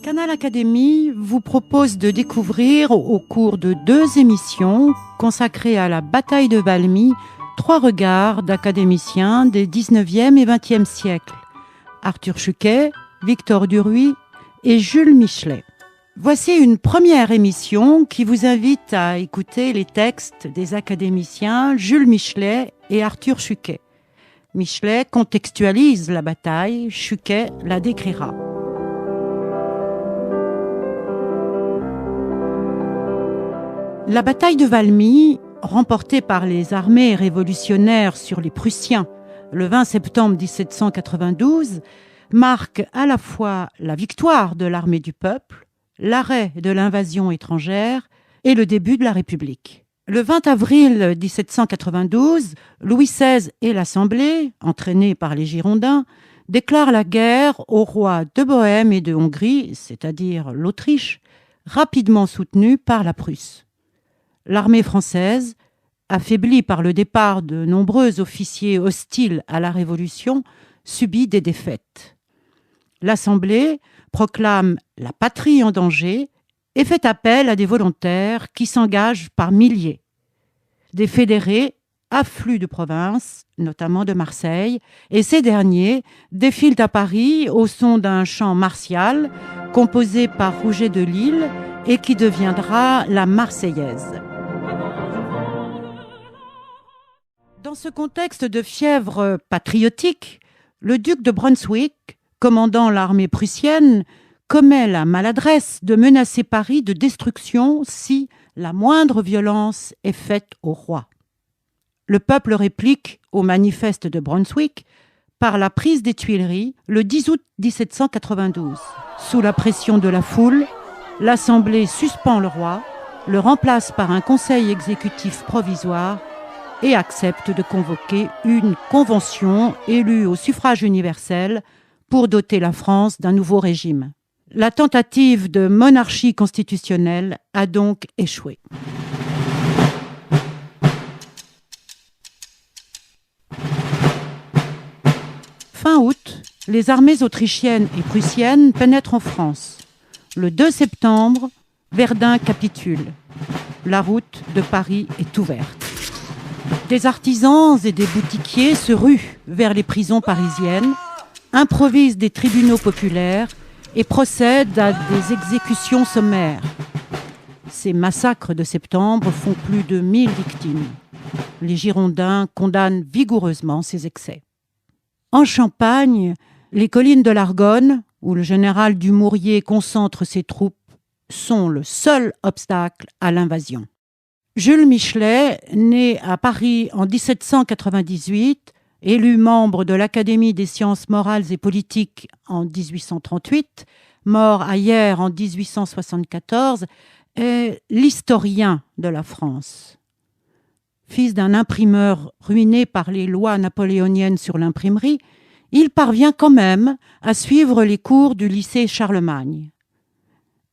Canal Académie vous propose de découvrir au cours de 2 émissions consacrées à la bataille de Valmy 3 regards d'académiciens des 19e et 20e siècles. Arthur Chuquet, Victor Duruy et Jules Michelet. Voici une première émission qui vous invite à écouter les textes des académiciens Jules Michelet et Arthur Chuquet. Michelet contextualise la bataille, Chuquet la décrira. La bataille de Valmy, remportée par les armées révolutionnaires sur les Prussiens le 20 septembre 1792, marque à la fois la victoire de l'armée du peuple, l'arrêt de l'invasion étrangère et le début de la République. Le 20 avril 1792, Louis XVI et l'Assemblée, entraînés par les Girondins, déclarent la guerre aux rois de Bohême et de Hongrie, c'est-à-dire l'Autriche, rapidement soutenus par la Prusse. L'armée française, affaiblie par le départ de nombreux officiers hostiles à la Révolution, subit des défaites. L'Assemblée proclame la patrie en danger et fait appel à des volontaires qui s'engagent par milliers. Des fédérés affluent de province, notamment de Marseille, et ces derniers défilent à Paris au son d'un chant martial composé par Rouget de Lisle et qui deviendra la Marseillaise. Dans ce contexte de fièvre patriotique, le duc de Brunswick, commandant l'armée prussienne, commet la maladresse de menacer Paris de destruction si la moindre violence est faite au roi. Le peuple réplique au manifeste de Brunswick par la prise des Tuileries le 10 août 1792. Sous la pression de la foule, l'Assemblée suspend le roi, le remplace par un conseil exécutif provisoire et accepte de convoquer une convention élue au suffrage universel pour doter la France d'un nouveau régime. La tentative de monarchie constitutionnelle a donc échoué. Fin août, les armées autrichiennes et prussiennes pénètrent en France. Le 2 septembre, Verdun capitule. La route de Paris est ouverte. Des artisans et des boutiquiers se ruent vers les prisons parisiennes, improvisent des tribunaux populaires et procèdent à des exécutions sommaires. Ces massacres de septembre font plus de 1000 victimes. Les Girondins condamnent vigoureusement ces excès. En Champagne, les collines de l'Argonne, où le général Dumouriez concentre ses troupes, sont le seul obstacle à l'invasion. Jules Michelet, né à Paris en 1798, élu membre de l'Académie des sciences morales et politiques en 1838, mort à Hyères en 1874, est l'historien de la France. Fils d'un imprimeur ruiné par les lois napoléoniennes sur l'imprimerie, il parvient quand même à suivre les cours du lycée Charlemagne.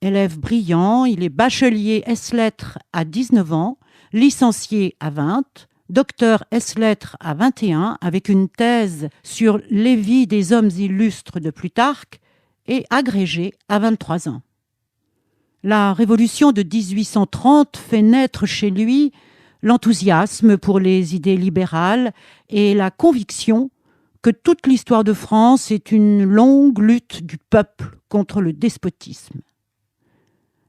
Élève brillant, il est bachelier ès-lettres à 19 ans, licencié à 20, docteur ès-lettres à 21, avec une thèse sur les vies des hommes illustres de Plutarque, et agrégé à 23 ans. La Révolution de 1830 fait naître chez lui l'enthousiasme pour les idées libérales et la conviction que toute l'histoire de France est une longue lutte du peuple contre le despotisme.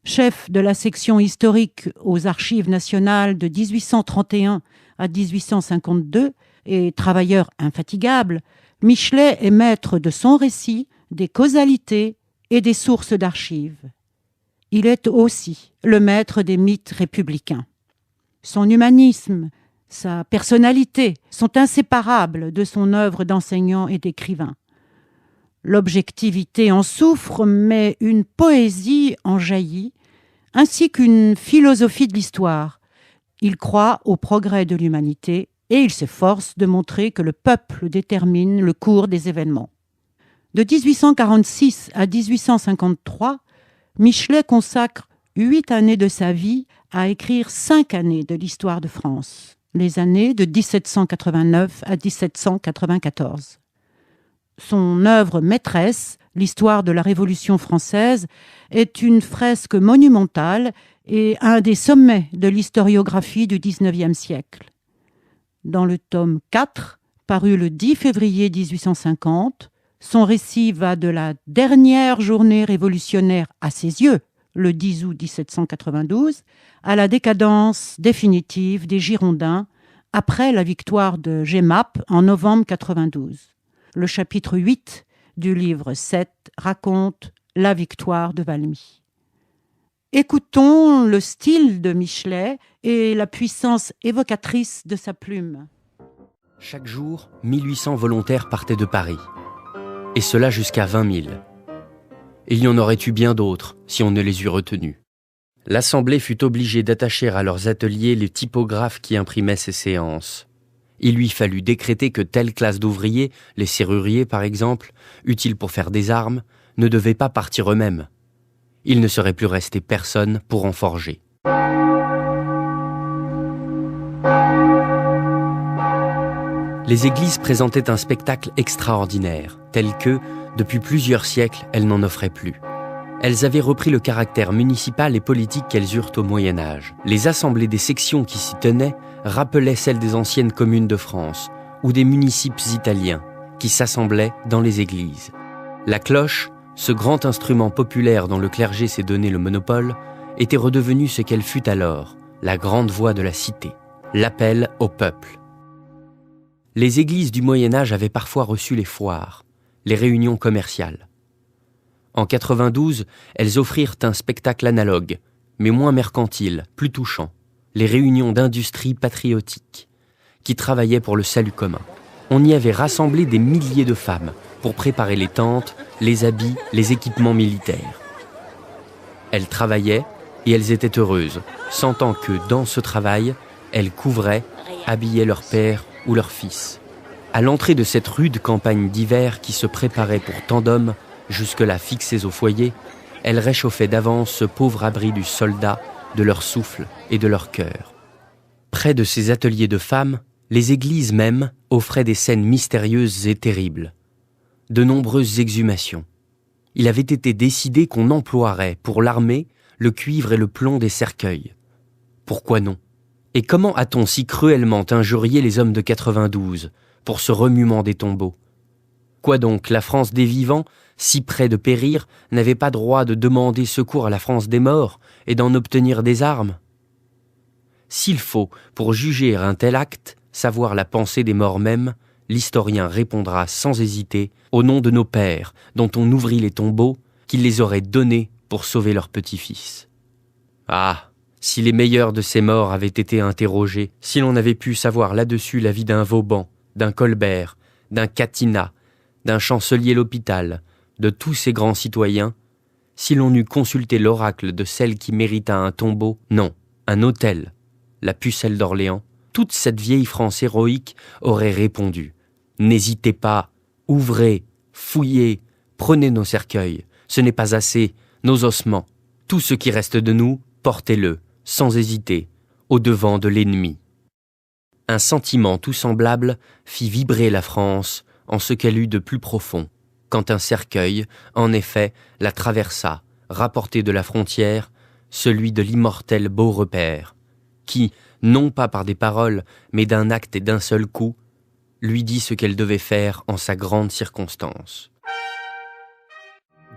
Chef de la section historique aux Archives nationales de 1831 à 1852 et travailleur infatigable, Michelet est maître de son récit, des causalités et des sources d'archives. Il est aussi le maître des mythes républicains. Son humanisme, sa personnalité sont inséparables de son œuvre d'enseignant et d'écrivain. L'objectivité en souffre, mais une poésie en jaillit, ainsi qu'une philosophie de l'histoire. Il croit au progrès de l'humanité et il s'efforce de montrer que le peuple détermine le cours des événements. De 1846 à 1853, Michelet consacre 8 années de sa vie à écrire 5 années de l'histoire de France, les années de 1789 à 1794. Son œuvre maîtresse, l'histoire de la Révolution française, est une fresque monumentale et un des sommets de l'historiographie du XIXe siècle. Dans le tome 4, paru le 10 février 1850, son récit va de la dernière journée révolutionnaire à ses yeux, le 10 août 1792, à la décadence définitive des Girondins après la victoire de Jemmapes en novembre 92. Le chapitre 8 du livre 7 raconte la victoire de Valmy. Écoutons le style de Michelet et la puissance évocatrice de sa plume. Chaque jour, 1800 volontaires partaient de Paris, et cela jusqu'à 20 000. Il y en aurait eu bien d'autres si on ne les eût retenus. L'Assemblée fut obligée d'attacher à leurs ateliers les typographes qui imprimaient ces séances. Il lui fallut décréter que telle classe d'ouvriers, les serruriers par exemple, utiles pour faire des armes, ne devaient pas partir eux-mêmes. Il ne serait plus resté personne pour en forger. Les églises présentaient un spectacle extraordinaire, tel que, depuis plusieurs siècles, elles n'en offraient plus. Elles avaient repris le caractère municipal et politique qu'elles eurent au Moyen-Âge. Les assemblées des sections qui s'y tenaient rappelaient celles des anciennes communes de France ou des municipes italiens qui s'assemblaient dans les églises. La cloche, ce grand instrument populaire dont le clergé s'est donné le monopole, était redevenue ce qu'elle fut alors, la grande voix de la cité, l'appel au peuple. Les églises du Moyen-Âge avaient parfois reçu les foires, les réunions commerciales. En 92, elles offrirent un spectacle analogue, mais moins mercantile, plus touchant, les réunions d'industrie patriotique, qui travaillaient pour le salut commun. On y avait rassemblé des milliers de femmes pour préparer les tentes, les habits, les équipements militaires. Elles travaillaient et elles étaient heureuses, sentant que, dans ce travail, elles couvraient, habillaient leur père ou leur fils. À l'entrée de cette rude campagne d'hiver qui se préparait pour tant d'hommes, jusque-là fixés au foyer, elles réchauffaient d'avance ce pauvre abri du soldat, de leur souffle et de leur cœur. Près de ces ateliers de femmes, les églises même offraient des scènes mystérieuses et terribles. De nombreuses exhumations. Il avait été décidé qu'on emploierait pour l'armée le cuivre et le plomb des cercueils. Pourquoi non ? Et comment a-t-on si cruellement injurié les hommes de 92 pour ce remuement des tombeaux ? Quoi donc, la France des vivants, si près de périr, n'avait pas droit de demander secours à la France des morts et d'en obtenir des armes ? S'il faut, pour juger un tel acte, savoir la pensée des morts mêmes, l'historien répondra sans hésiter au nom de nos pères, dont on ouvrit les tombeaux, qu'ils les auraient donnés pour sauver leurs petits-fils. Ah ! Si les meilleurs de ces morts avaient été interrogés, si l'on avait pu savoir là-dessus la vie d'un Vauban, d'un Colbert, d'un Catinat, d'un chancelier l'Hôpital, de tous ces grands citoyens, si l'on eût consulté l'oracle de celle qui mérita un tombeau, non, un autel, la pucelle d'Orléans, toute cette vieille France héroïque aurait répondu « N'hésitez pas, ouvrez, fouillez, prenez nos cercueils, ce n'est pas assez, nos ossements, tout ce qui reste de nous, portez-le, sans hésiter, au devant de l'ennemi. » Un sentiment tout semblable fit vibrer la France en ce qu'elle eut de plus profond, quand un cercueil, en effet, la traversa, rapporté de la frontière, celui de l'immortel Beaurepaire, qui, non pas par des paroles, mais d'un acte et d'un seul coup, lui dit ce qu'elle devait faire en sa grande circonstance.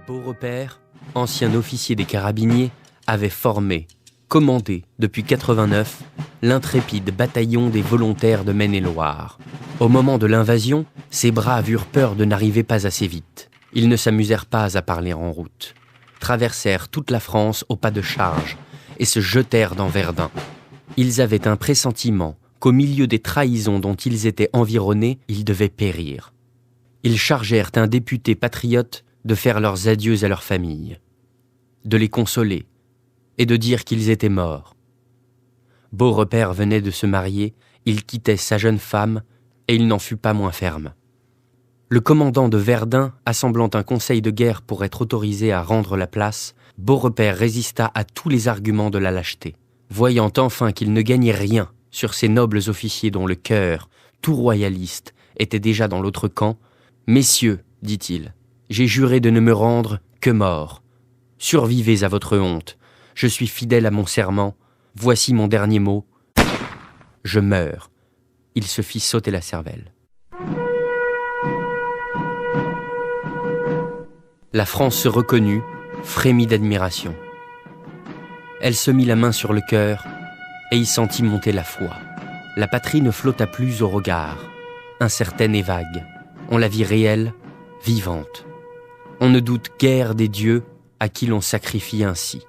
Beaurepaire, ancien officier des carabiniers, avait formé, commandé, depuis 89, l'intrépide bataillon des volontaires de Maine-et-Loire. Au moment de l'invasion, ses braves eurent peur de n'arriver pas assez vite. Ils ne s'amusèrent pas à parler en route. Traversèrent toute la France au pas de charge et se jetèrent dans Verdun. Ils avaient un pressentiment qu'au milieu des trahisons dont ils étaient environnés, ils devaient périr. Ils chargèrent un député patriote de faire leurs adieux à leur famille, de les consoler et de dire qu'ils étaient morts. Beaurepaire venait de se marier, il quittait sa jeune femme et il n'en fut pas moins ferme. Le commandant de Verdun, assemblant un conseil de guerre pour être autorisé à rendre la place, Beaurepaire résista à tous les arguments de la lâcheté. Voyant enfin qu'il ne gagnait rien sur ces nobles officiers dont le cœur, tout royaliste, était déjà dans l'autre camp, « Messieurs, dit-il, J'ai juré de ne me rendre que mort. Survivez à votre honte. Je suis fidèle à mon serment. Voici mon dernier mot. Je meurs. » Il se fit sauter la cervelle. La France se reconnut, frémit d'admiration. Elle se mit la main sur le cœur et y sentit monter la foi. La patrie ne flotta plus au regard, incertaine et vague. On la vit réelle, vivante. On ne doute guère des dieux à qui l'on sacrifie ainsi.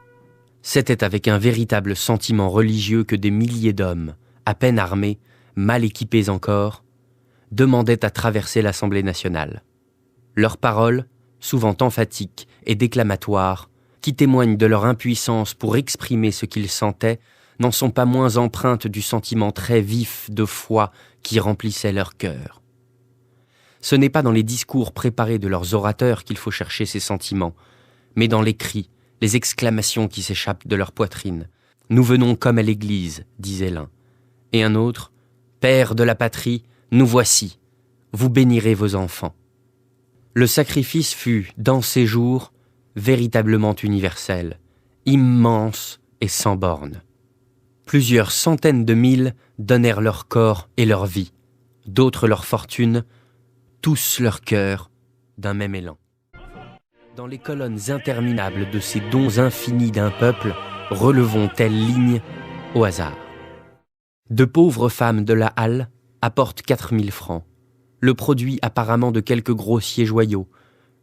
C'était avec un véritable sentiment religieux que des milliers d'hommes, à peine armés, mal équipés encore, demandaient à traverser l'Assemblée nationale. Leurs paroles, souvent emphatiques et déclamatoires, qui témoignent de leur impuissance pour exprimer ce qu'ils sentaient, n'en sont pas moins empreintes du sentiment très vif de foi qui remplissait leur cœur. Ce n'est pas dans les discours préparés de leurs orateurs qu'il faut chercher ces sentiments, mais dans les cris, les exclamations qui s'échappent de leur poitrine. « Nous venons comme à l'église », disait l'un. Et un autre, « Père de la patrie, nous voici, vous bénirez vos enfants. » Le sacrifice fut, dans ces jours, véritablement universel, immense et sans bornes. Plusieurs centaines de mille donnèrent leur corps et leur vie, d'autres leur fortune, tous leur cœur d'un même élan. Dans les colonnes interminables de ces dons infinis d'un peuple, relevons telle ligne au hasard. De pauvres femmes de la halle apportent 4000 francs, le produit apparemment de quelques grossiers joyaux,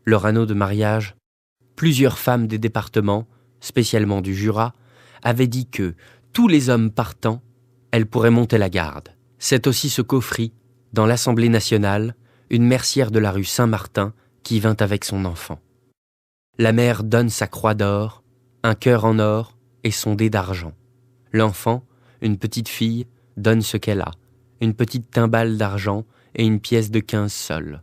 leur anneau de mariage. Plusieurs femmes des départements, spécialement du Jura, avaient dit que, tous les hommes partant, elles pourraient monter la garde. C'est aussi ce qu'offrit, dans l'Assemblée nationale, une mercière de la rue Saint-Martin qui vint avec son enfant. La mère donne sa croix d'or, un cœur en or et son dé d'argent. L'enfant, une petite fille, donne ce qu'elle a, une petite timbale d'argent et une pièce de 15 sols.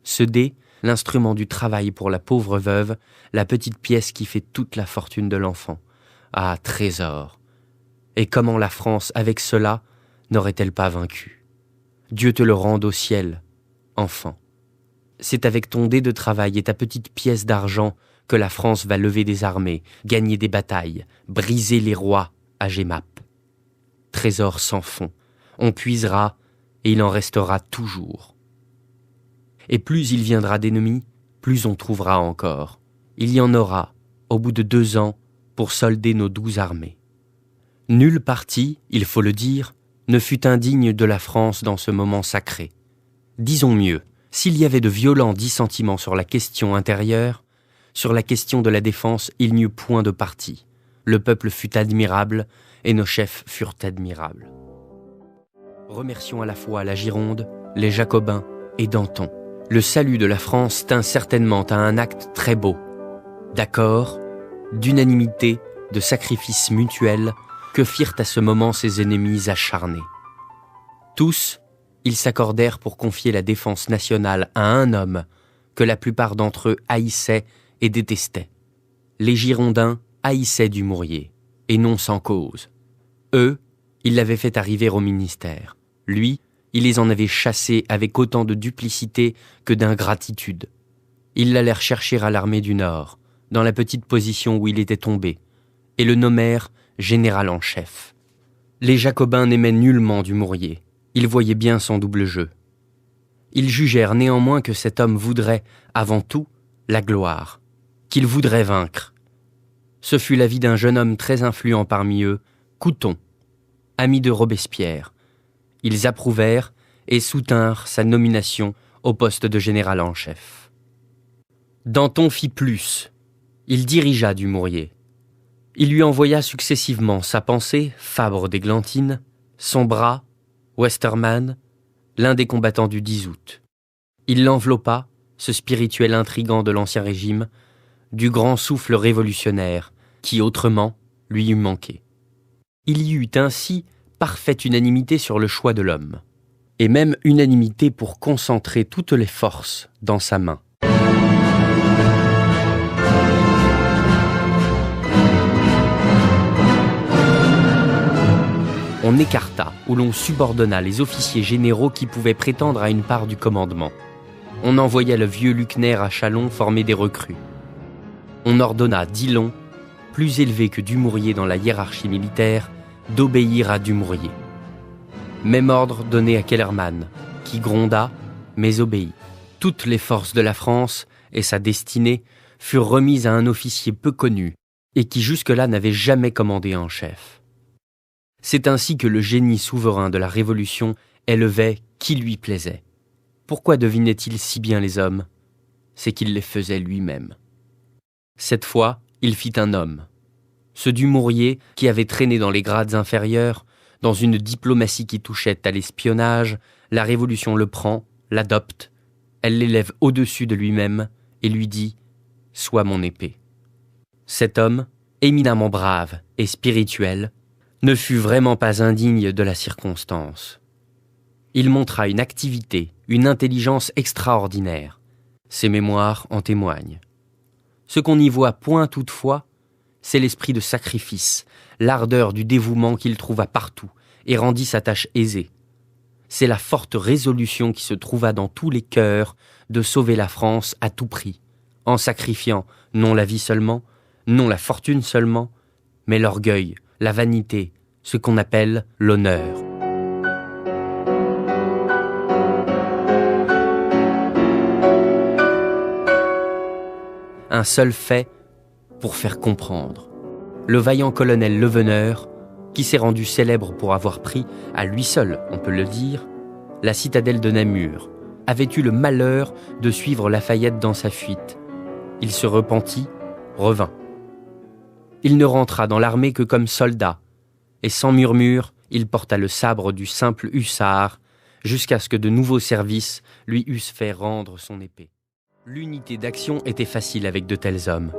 Ce dé, l'instrument du travail pour la pauvre veuve, la petite pièce qui fait toute la fortune de l'enfant. Ah, trésor! Et comment la France, avec cela, n'aurait-elle pas vaincu? Dieu te le rende au ciel, enfant. C'est avec ton dé de travail et ta petite pièce d'argent que la France va lever des armées, gagner des batailles, briser les rois à Jemmapes. Trésor sans fond, on puisera et il en restera toujours. Et plus il viendra d'ennemis, plus on trouvera encore. Il y en aura, au bout de 2 ans, pour solder nos 12 armées. Nul parti, il faut le dire, ne fut indigne de la France dans ce moment sacré. Disons mieux, s'il y avait de violents dissentiments sur la question intérieure, sur la question de la défense, il n'y eut point de parti. Le peuple fut admirable et nos chefs furent admirables. Remercions à la fois la Gironde, les Jacobins et Danton. Le salut de la France tint certainement à un acte très beau, d'accord, d'unanimité, de sacrifice mutuel que firent à ce moment ses ennemis acharnés. Tous, ils s'accordèrent pour confier la défense nationale à un homme que la plupart d'entre eux haïssaient et détestaient. Les Girondins haïssaient Dumouriez, et non sans cause. Eux, ils l'avaient fait arriver au ministère. Lui, il les en avait chassés avec autant de duplicité que d'ingratitude. Ils l'allèrent chercher à l'armée du Nord, dans la petite position où il était tombé, et le nommèrent général en chef. Les Jacobins n'aimaient nullement Dumouriez. Ils voyaient bien son double jeu. Ils jugèrent néanmoins que cet homme voudrait, avant tout, la gloire, qu'il voudrait vaincre. Ce fut l'avis d'un jeune homme très influent parmi eux, Couthon, ami de Robespierre. Ils approuvèrent et soutinrent sa nomination au poste de général en chef. Danton fit plus. Il dirigea Dumouriez. Il lui envoya successivement sa pensée, Fabre d'Églantine, son bras, Westermann, l'un des combattants du 10 août. Il l'enveloppa, ce spirituel intrigant de l'Ancien Régime, du grand souffle révolutionnaire qui, autrement, lui eût manqué. Il y eut ainsi parfaite unanimité sur le choix de l'homme, et même unanimité pour concentrer toutes les forces dans sa main. On écarta ou l'on subordonna les officiers généraux qui pouvaient prétendre à une part du commandement. On envoya le vieux Luckner à Châlons former des recrues. On ordonna Dillon, plus élevé que Dumouriez dans la hiérarchie militaire, d'obéir à Dumouriez. Même ordre donné à Kellermann, qui gronda, mais obéit. Toutes les forces de la France et sa destinée furent remises à un officier peu connu et qui jusque-là n'avait jamais commandé en chef. C'est ainsi que le génie souverain de la Révolution élevait qui lui plaisait. Pourquoi devinait-il si bien les hommes ? C'est qu'il les faisait lui-même. Cette fois, il fit un homme. Ce Dumouriez qui avait traîné dans les grades inférieurs, dans une diplomatie qui touchait à l'espionnage, la Révolution le prend, l'adopte, elle l'élève au-dessus de lui-même et lui dit « Sois mon épée ». Cet homme, éminemment brave et spirituel, ne fut vraiment pas indigne de la circonstance. Il montra une activité, une intelligence extraordinaire. Ses mémoires en témoignent. Ce qu'on n'y voit point toutefois, c'est l'esprit de sacrifice, l'ardeur du dévouement qu'il trouva partout et rendit sa tâche aisée. C'est la forte résolution qui se trouva dans tous les cœurs de sauver la France à tout prix, en sacrifiant non la vie seulement, non la fortune seulement, mais l'orgueil, la vanité, ce qu'on appelle l'honneur. Un seul fait pour faire comprendre. Le vaillant colonel Leveneur, qui s'est rendu célèbre pour avoir pris, à lui seul, on peut le dire, la citadelle de Namur, avait eu le malheur de suivre Lafayette dans sa fuite. Il se repentit, revint. Il ne rentra dans l'armée que comme soldat, et sans murmure, il porta le sabre du simple hussard, jusqu'à ce que de nouveaux services lui eussent fait rendre son épée. L'unité d'action était facile avec de tels hommes.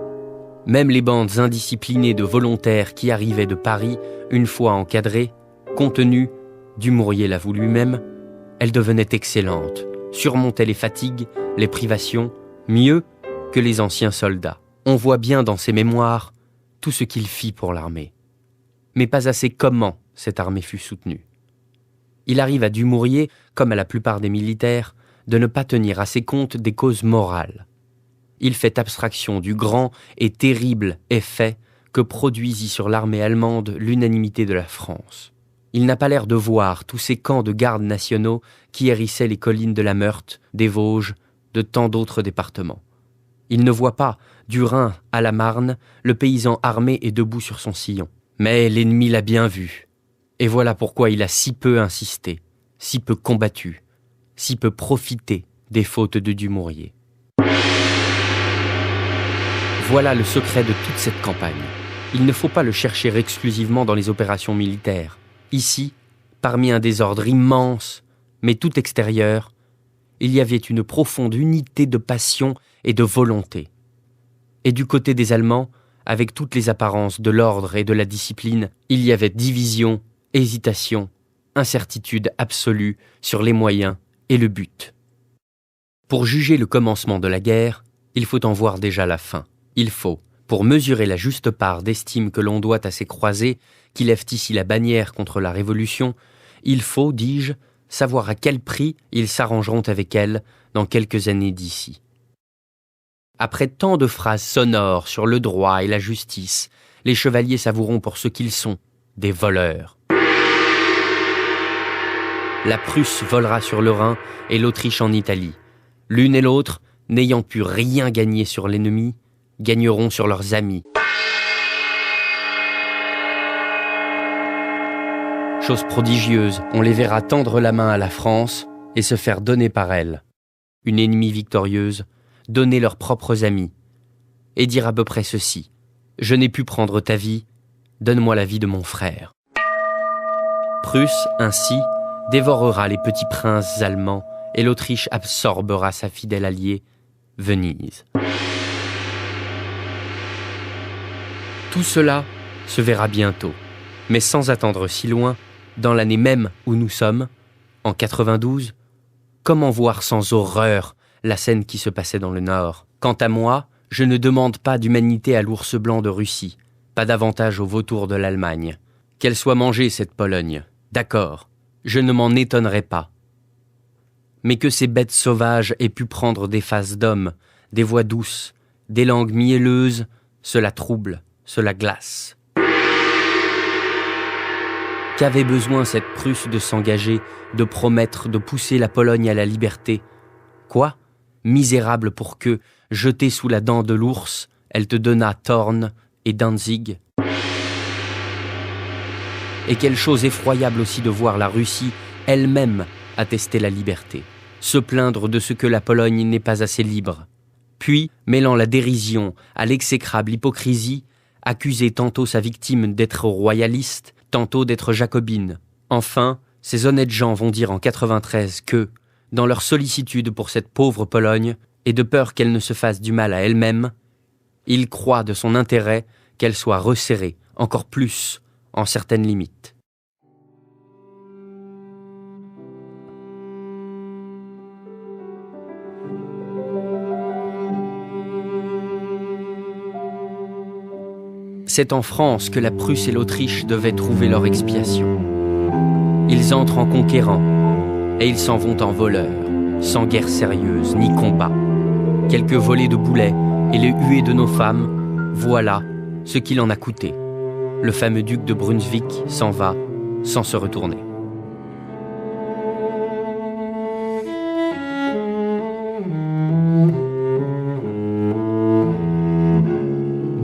Même les bandes indisciplinées de volontaires qui arrivaient de Paris, une fois encadrées, contenues, Dumouriez l'avoue lui-même, elles devenaient excellentes, surmontaient les fatigues, les privations, mieux que les anciens soldats. On voit bien dans ses mémoires tout ce qu'il fit pour l'armée. Mais pas assez comment cette armée fut soutenue. Il arrive à Dumouriez, comme à la plupart des militaires, de ne pas tenir assez compte des causes morales. Il fait abstraction du grand et terrible effet que produisit sur l'armée allemande l'unanimité de la France. Il n'a pas l'air de voir tous ces camps de gardes nationaux qui hérissaient les collines de la Meurthe, des Vosges, de tant d'autres départements. Il ne voit pas, du Rhin à la Marne, le paysan armé et debout sur son sillon. Mais l'ennemi l'a bien vu. Et voilà pourquoi il a si peu insisté, si peu combattu, si peu profité des fautes de Dumouriez. Voilà le secret de toute cette campagne. Il ne faut pas le chercher exclusivement dans les opérations militaires. Ici, parmi un désordre immense, mais tout extérieur, il y avait une profonde unité de passion et de volonté. Et du côté des Allemands, avec toutes les apparences de l'ordre et de la discipline, il y avait division, hésitation, incertitude absolue sur les moyens et le but. Pour juger le commencement de la guerre, il faut en voir déjà la fin. Il faut, pour mesurer la juste part d'estime que l'on doit à ces croisés qui lèvent ici la bannière contre la Révolution, il faut, dis-je, savoir à quel prix ils s'arrangeront avec elle dans quelques années d'ici. Après tant de phrases sonores sur le droit et la justice, les chevaliers s'avoueront pour ce qu'ils sont, des voleurs. La Prusse volera sur le Rhin et l'Autriche en Italie. L'une et l'autre, n'ayant pu rien gagner sur l'ennemi, gagneront sur leurs amis. Chose prodigieuse, on les verra tendre la main à la France et se faire donner par elle. Une ennemie victorieuse, donner leurs propres amis, et dire à peu près ceci: « Je n'ai pu prendre ta vie, donne-moi la vie de mon frère. » Prusse, ainsi, dévorera les petits princes allemands et l'Autriche absorbera sa fidèle alliée, Venise. Tout cela se verra bientôt, mais sans attendre si loin, dans l'année même où nous sommes, en 92, comment voir sans horreur la scène qui se passait dans le Nord? Quant à moi, je ne demande pas d'humanité à l'ours blanc de Russie, pas davantage au vautour de l'Allemagne. Qu'elle soit mangée, cette Pologne, d'accord, je ne m'en étonnerai pas. mais que ces bêtes sauvages aient pu prendre des faces d'hommes, des voix douces, des langues mielleuses, cela trouble, cela glace. Qu'avait besoin cette Prusse de s'engager, de promettre, de pousser la Pologne à la liberté? Quoi? Misérable pour que, jetée sous la dent de l'ours, elle te donna Thorn et Danzig? Et quelle chose effroyable aussi de voir la Russie elle-même attester la liberté, se plaindre de ce que la Pologne n'est pas assez libre. Puis, mêlant la dérision à l'exécrable hypocrisie, accuser tantôt sa victime d'être royaliste, tantôt d'être jacobine. Enfin, ces honnêtes gens vont dire en 93 que, dans leur sollicitude pour cette pauvre Pologne, et de peur qu'elle ne se fasse du mal à elle-même, ils croient de son intérêt qu'elle soit resserrée, encore plus, en certaines limites. C'est en France que la Prusse et l'Autriche devaient trouver leur expiation. Ils entrent en conquérant, et ils s'en vont en voleurs, sans guerre sérieuse ni combat. Quelques volées de boulets et les huées de nos femmes, voilà ce qu'il en a coûté. Le fameux duc de Brunswick s'en va sans se retourner.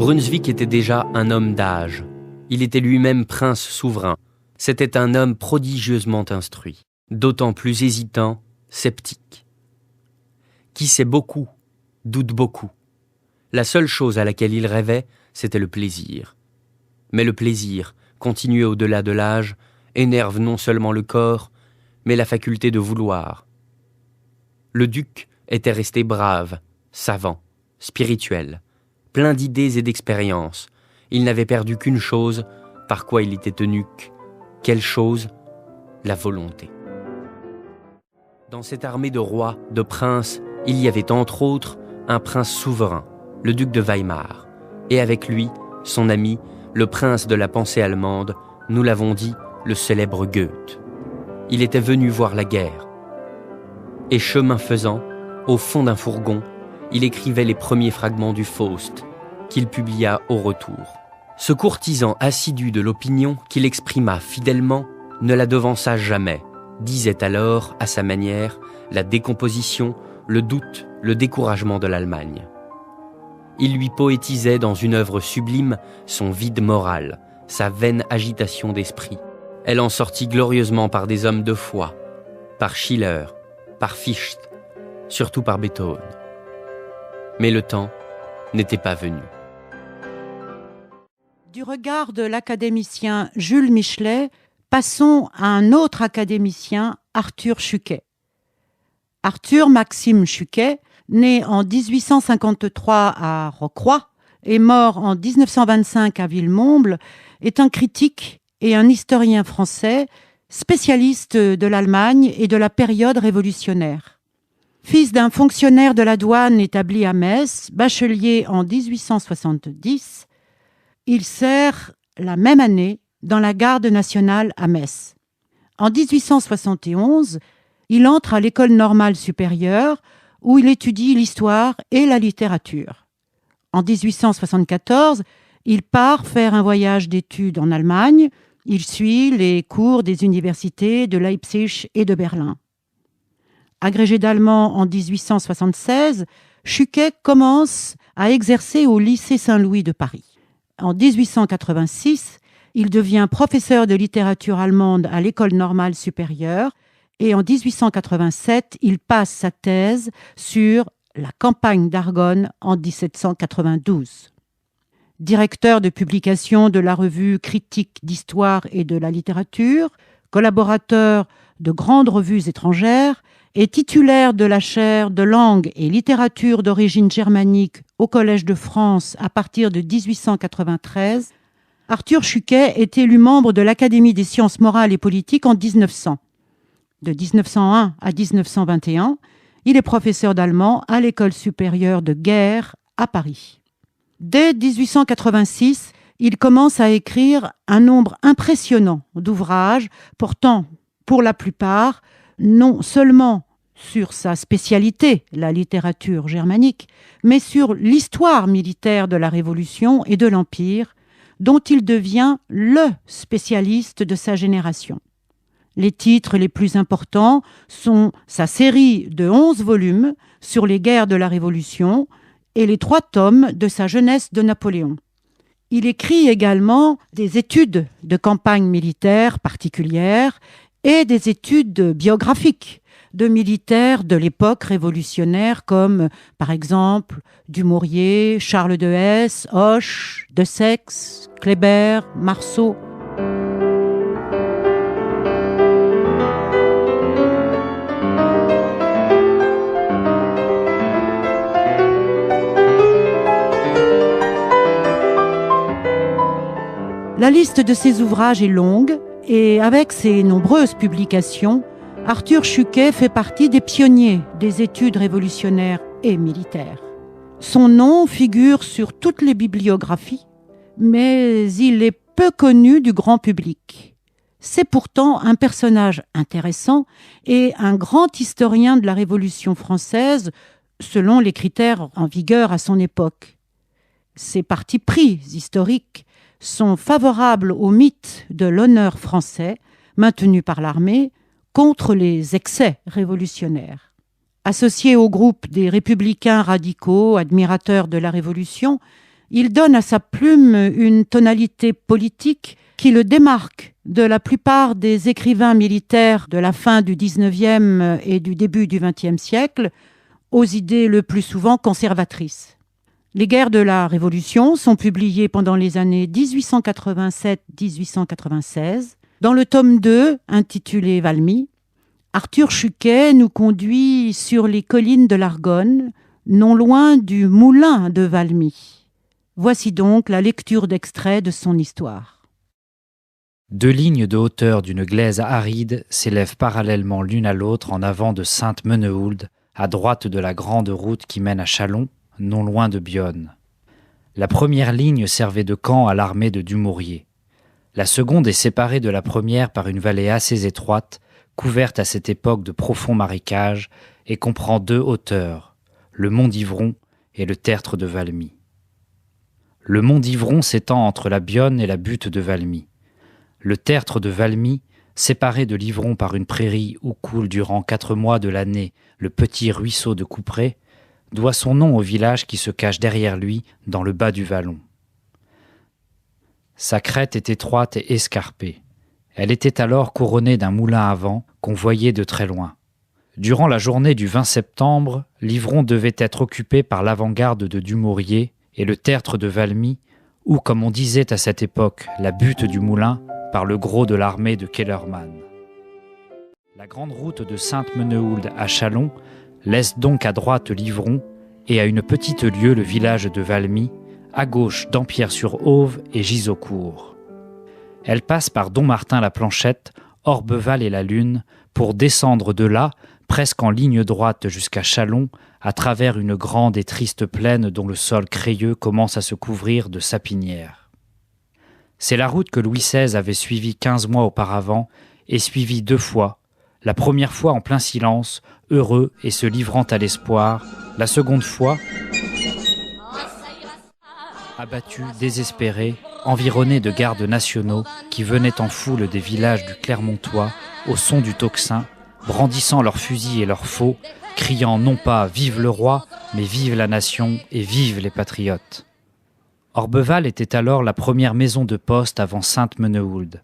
Brunswick était déjà un homme d'âge. Il était lui-même prince souverain. C'était un homme prodigieusement instruit, d'autant plus hésitant, sceptique. Qui sait beaucoup, doute beaucoup. La seule chose à laquelle il rêvait, c'était le plaisir. Mais le plaisir, continué au-delà de l'âge, énerve non seulement le corps, mais la faculté de vouloir. Le duc était resté brave, savant, spirituel, plein d'idées et d'expériences. Il n'avait perdu qu'une chose, par quoi il était eunuque. Quelle chose? La volonté. Dans cette armée de rois, de princes, il y avait entre autres un prince souverain, le duc de Weimar, et avec lui, son ami, le prince de la pensée allemande, nous l'avons dit, le célèbre Goethe. Il était venu voir la guerre. Et chemin faisant, au fond d'un fourgon, il écrivait les premiers fragments du Faust, qu'il publia au retour. Ce courtisan assidu de l'opinion, qu'il exprima fidèlement, ne la devança jamais, disait alors, à sa manière, la décomposition, le doute, le découragement de l'Allemagne. Il lui poétisait dans une œuvre sublime son vide moral, sa vaine agitation d'esprit. Elle en sortit glorieusement par des hommes de foi, par Schiller, par Fichte, surtout par Beethoven. Mais le temps n'était pas venu. Du regard de l'académicien Jules Michelet, passons à un autre académicien, Arthur Chuquet. Arthur Maxime Chuquet, né en 1853 à Rocroi et mort en 1925 à Villemomble, est un critique et un historien français, spécialiste de l'Allemagne et de la période révolutionnaire. Fils d'un fonctionnaire de la douane établi à Metz, bachelier en 1870, il sert la même année dans la garde nationale à Metz. En 1871, il entre à l'école normale supérieure où il étudie l'histoire et la littérature. En 1874, il part faire un voyage d'études en Allemagne. Il suit les cours des universités de Leipzig et de Berlin. Agrégé d'allemand en 1876, Chuquet commence à exercer au lycée Saint-Louis de Paris. En 1886, il devient professeur de littérature allemande à l'école normale supérieure et en 1887, il passe sa thèse sur la campagne d'Argonne en 1792. Directeur de publication de la revue Critique d'histoire et de la littérature, collaborateur de grandes revues étrangères, et titulaire de la chaire de langue et littérature d'origine germanique au Collège de France à partir de 1893, Arthur Chuquet est élu membre de l'Académie des sciences morales et politiques en 1900. De 1901 à 1921, il est professeur d'allemand à l'École supérieure de guerre à Paris. Dès 1886, il commence à écrire un nombre impressionnant d'ouvrages portant, pour la plupart, non seulement sur sa spécialité, la littérature germanique, mais sur l'histoire militaire de la Révolution et de l'Empire, dont il devient le spécialiste de sa génération. Les titres les plus importants sont sa série de 11 volumes sur les guerres de la Révolution et les 3 tomes de sa jeunesse de Napoléon. Il écrit également des études de campagne militaire particulières et des études biographiques de militaires de l'époque révolutionnaire comme, par exemple, Dumouriez, Charles de Hesse, Hoche, De Sex, Kléber, Marceau. La liste de ses ouvrages est longue et avec ses nombreuses publications, Arthur Chuquet fait partie des pionniers des études révolutionnaires et militaires. Son nom figure sur toutes les bibliographies, mais il est peu connu du grand public. C'est pourtant un personnage intéressant et un grand historien de la Révolution française, selon les critères en vigueur à son époque. Ses partis pris historiques sont favorables au mythe de l'honneur français maintenu par l'armée contre les excès révolutionnaires. Associé au groupe des républicains radicaux, admirateurs de la Révolution, il donne à sa plume une tonalité politique qui le démarque de la plupart des écrivains militaires de la fin du XIXe et du début du XXe siècle, aux idées le plus souvent conservatrices. Les guerres de la Révolution sont publiées pendant les années 1887-1896. Dans le tome 2, intitulé Valmy, Arthur Chuquet nous conduit sur les collines de l'Argonne, non loin du moulin de Valmy. Voici donc la lecture d'extraits de son histoire. 2 lignes de hauteur d'une glaise aride s'élèvent parallèlement l'une à l'autre en avant de Sainte-Menehould, à droite de la grande route qui mène à Châlons, non loin de Byonne. La première ligne servait de camp à l'armée de Dumouriez. La seconde est séparée de la première par une vallée assez étroite, couverte à cette époque de profonds marécages, et comprend 2 hauteurs, le mont d'Ivron et le tertre de Valmy. Le mont d'Ivron s'étend entre la Byonne et la butte de Valmy. Le tertre de Valmy, séparé de l'Ivron par une prairie où coule durant 4 mois de l'année le petit ruisseau de Couperey, doit son nom au village qui se cache derrière lui dans le bas du vallon. Sa crête est étroite et escarpée. Elle était alors couronnée d'un moulin à vent qu'on voyait de très loin. Durant la journée du 20 septembre, l'Ivron devait être occupé par l'avant-garde de Dumouriez et le tertre de Valmy, ou comme on disait à cette époque, la butte du moulin, par le gros de l'armée de Kellermann. La grande route de Sainte-Menehould à Châlons laisse donc à droite l'Ivron et à une petite lieue le village de Valmy, à gauche Dampierre-sur-Auve et Gisaucourt. Elle passe par Dommartin-la-Planchette, Orbeval et la Lune pour descendre de là, presque en ligne droite jusqu'à Châlons, à travers une grande et triste plaine dont le sol crayeux commence à se couvrir de sapinières. C'est la route que Louis XVI avait suivie 15 mois auparavant et suivie 2 fois, la première fois en plein silence, heureux et se livrant à l'espoir, la seconde fois abattu, désespéré, environné de gardes nationaux qui venaient en foule des villages du Clermontois au son du tocsin, brandissant leurs fusils et leurs faux, criant non pas « Vive le roi », mais « Vive la nation et vive les patriotes ». Orbeval était alors la première maison de poste avant Sainte-Menehould.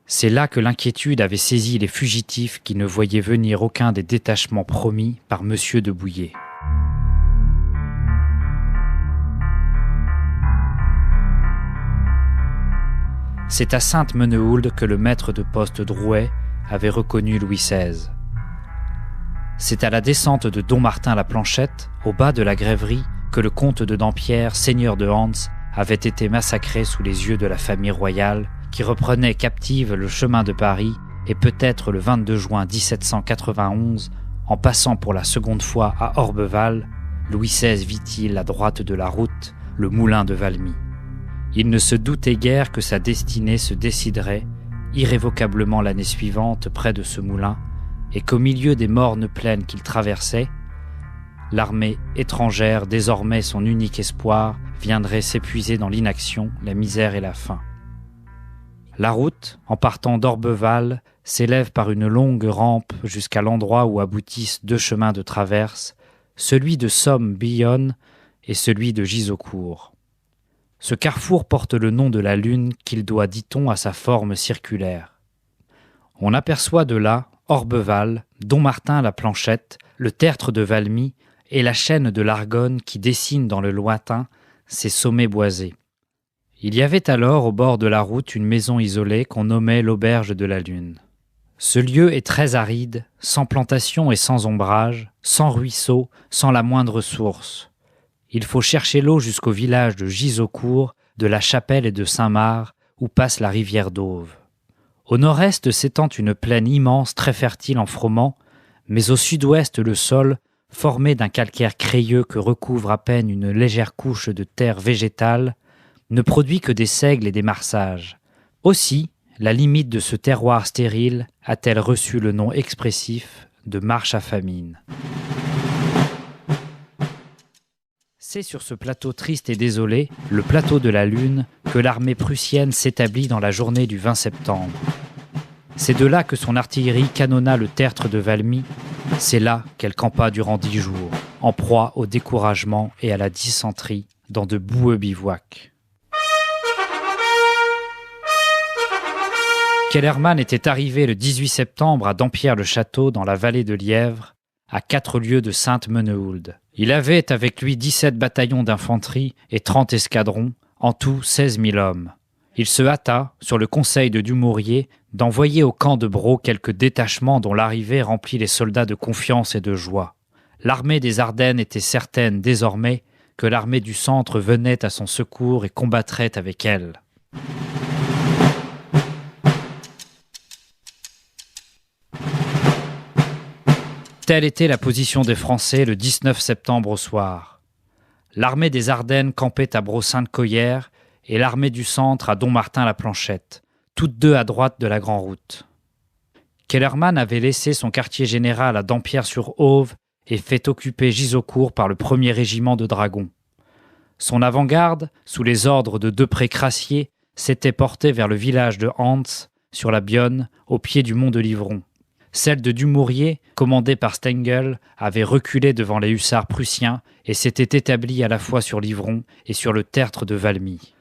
C'est là que l'inquiétude avait saisi les fugitifs qui ne voyaient venir aucun des détachements promis par Monsieur de Bouillé. C'est à Sainte-Menehould que le maître de poste Drouet avait reconnu Louis XVI. C'est à la descente de Dommartin-la-Planchette, au bas de la grèverie, que le comte de Dampierre, seigneur de Hans, avait été massacré sous les yeux de la famille royale, qui reprenait captive le chemin de Paris, et peut-être le 22 juin 1791, en passant pour la seconde fois à Orbeval, Louis XVI vit-il à droite de la route le moulin de Valmy. Il ne se doutait guère que sa destinée se déciderait, irrévocablement l'année suivante près de ce moulin, et qu'au milieu des mornes plaines qu'il traversait, l'armée étrangère, désormais son unique espoir, viendrait s'épuiser dans l'inaction, la misère et la faim. La route, en partant d'Orbeval, s'élève par une longue rampe jusqu'à l'endroit où aboutissent 2 chemins de traverse, celui de Somme-Billonne et celui de Gisaucourt. Ce carrefour porte le nom de la Lune qu'il doit, dit-on, à sa forme circulaire. On aperçoit de là Orbeval, Dommartin-la-Planchette, le tertre de Valmy et la chaîne de l'Argonne qui dessine dans le lointain ses sommets boisés. Il y avait alors au bord de la route une maison isolée qu'on nommait l'auberge de la Lune. Ce lieu est très aride, sans plantation et sans ombrage, sans ruisseau, sans la moindre source. Il faut chercher l'eau jusqu'au village de Gisaucourt, de la Chapelle et de Saint-Marc, où passe la rivière d'Auve. Au nord-est s'étend une plaine immense, très fertile en froment, mais au sud-ouest le sol, formé d'un calcaire crayeux que recouvre à peine une légère couche de terre végétale, ne produit que des seigles et des marsages. Aussi, la limite de ce terroir stérile a-t-elle reçu le nom expressif de marche à famine. C'est sur ce plateau triste et désolé, le plateau de la Lune, que l'armée prussienne s'établit dans la journée du 20 septembre. C'est de là que son artillerie canonna le tertre de Valmy. C'est là qu'elle campa durant 10 jours, en proie au découragement et à la dysenterie, dans de boueux bivouacs. Kellermann était arrivé le 18 septembre à Dampierre-le-Château, dans la vallée de Lièvre, à 4 lieues de Sainte-Menehould. Il avait avec lui 17 bataillons d'infanterie et 30 escadrons, en tout 16 000 hommes. Il se hâta, sur le conseil de Dumouriez, d'envoyer au camp de Braud quelques détachements dont l'arrivée remplit les soldats de confiance et de joie. L'armée des Ardennes était certaine désormais que l'armée du centre venait à son secours et combattrait avec elle. Telle était la position des Français le 19 septembre au soir. L'armée des Ardennes campait à Braud-Sainte-Coyère et l'armée du centre à Dommartin-la-Planchette, toutes deux à droite de la Grande Route. Kellermann avait laissé son quartier général à Dampierre-sur-Auve et fait occuper Gisaucourt par le 1er régiment de dragons. Son avant-garde, sous les ordres de Depré-Crassier, s'était portée vers le village de Hans, sur la Bionne, au pied du mont de Livron. Celle de Dumouriez, commandée par Stengel, avait reculé devant les hussards prussiens et s'était établie à la fois sur Livron et sur le tertre de Valmy.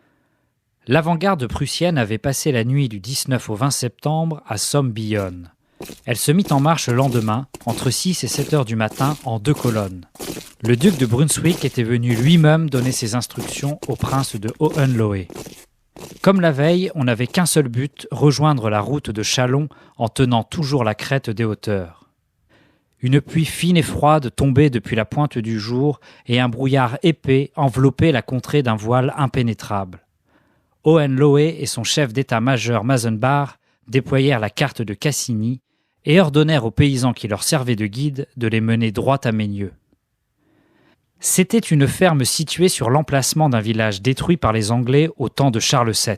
L'avant-garde prussienne avait passé la nuit du 19 au 20 septembre à Somme-Billonne. Elle se mit en marche le lendemain, entre 6 et 7 heures du matin, en 2 colonnes. Le duc de Brunswick était venu lui-même donner ses instructions au prince de Hohenlohe. Comme la veille, on n'avait qu'un seul but, rejoindre la route de Châlons en tenant toujours la crête des hauteurs. Une pluie fine et froide tombait depuis la pointe du jour et un brouillard épais enveloppait la contrée d'un voile impénétrable. Hohenlohe et son chef d'état-major Mazenbach déployèrent la carte de Cassini et ordonnèrent aux paysans qui leur servaient de guide de les mener droit à Meigneux. C'était une ferme située sur l'emplacement d'un village détruit par les Anglais au temps de Charles VII.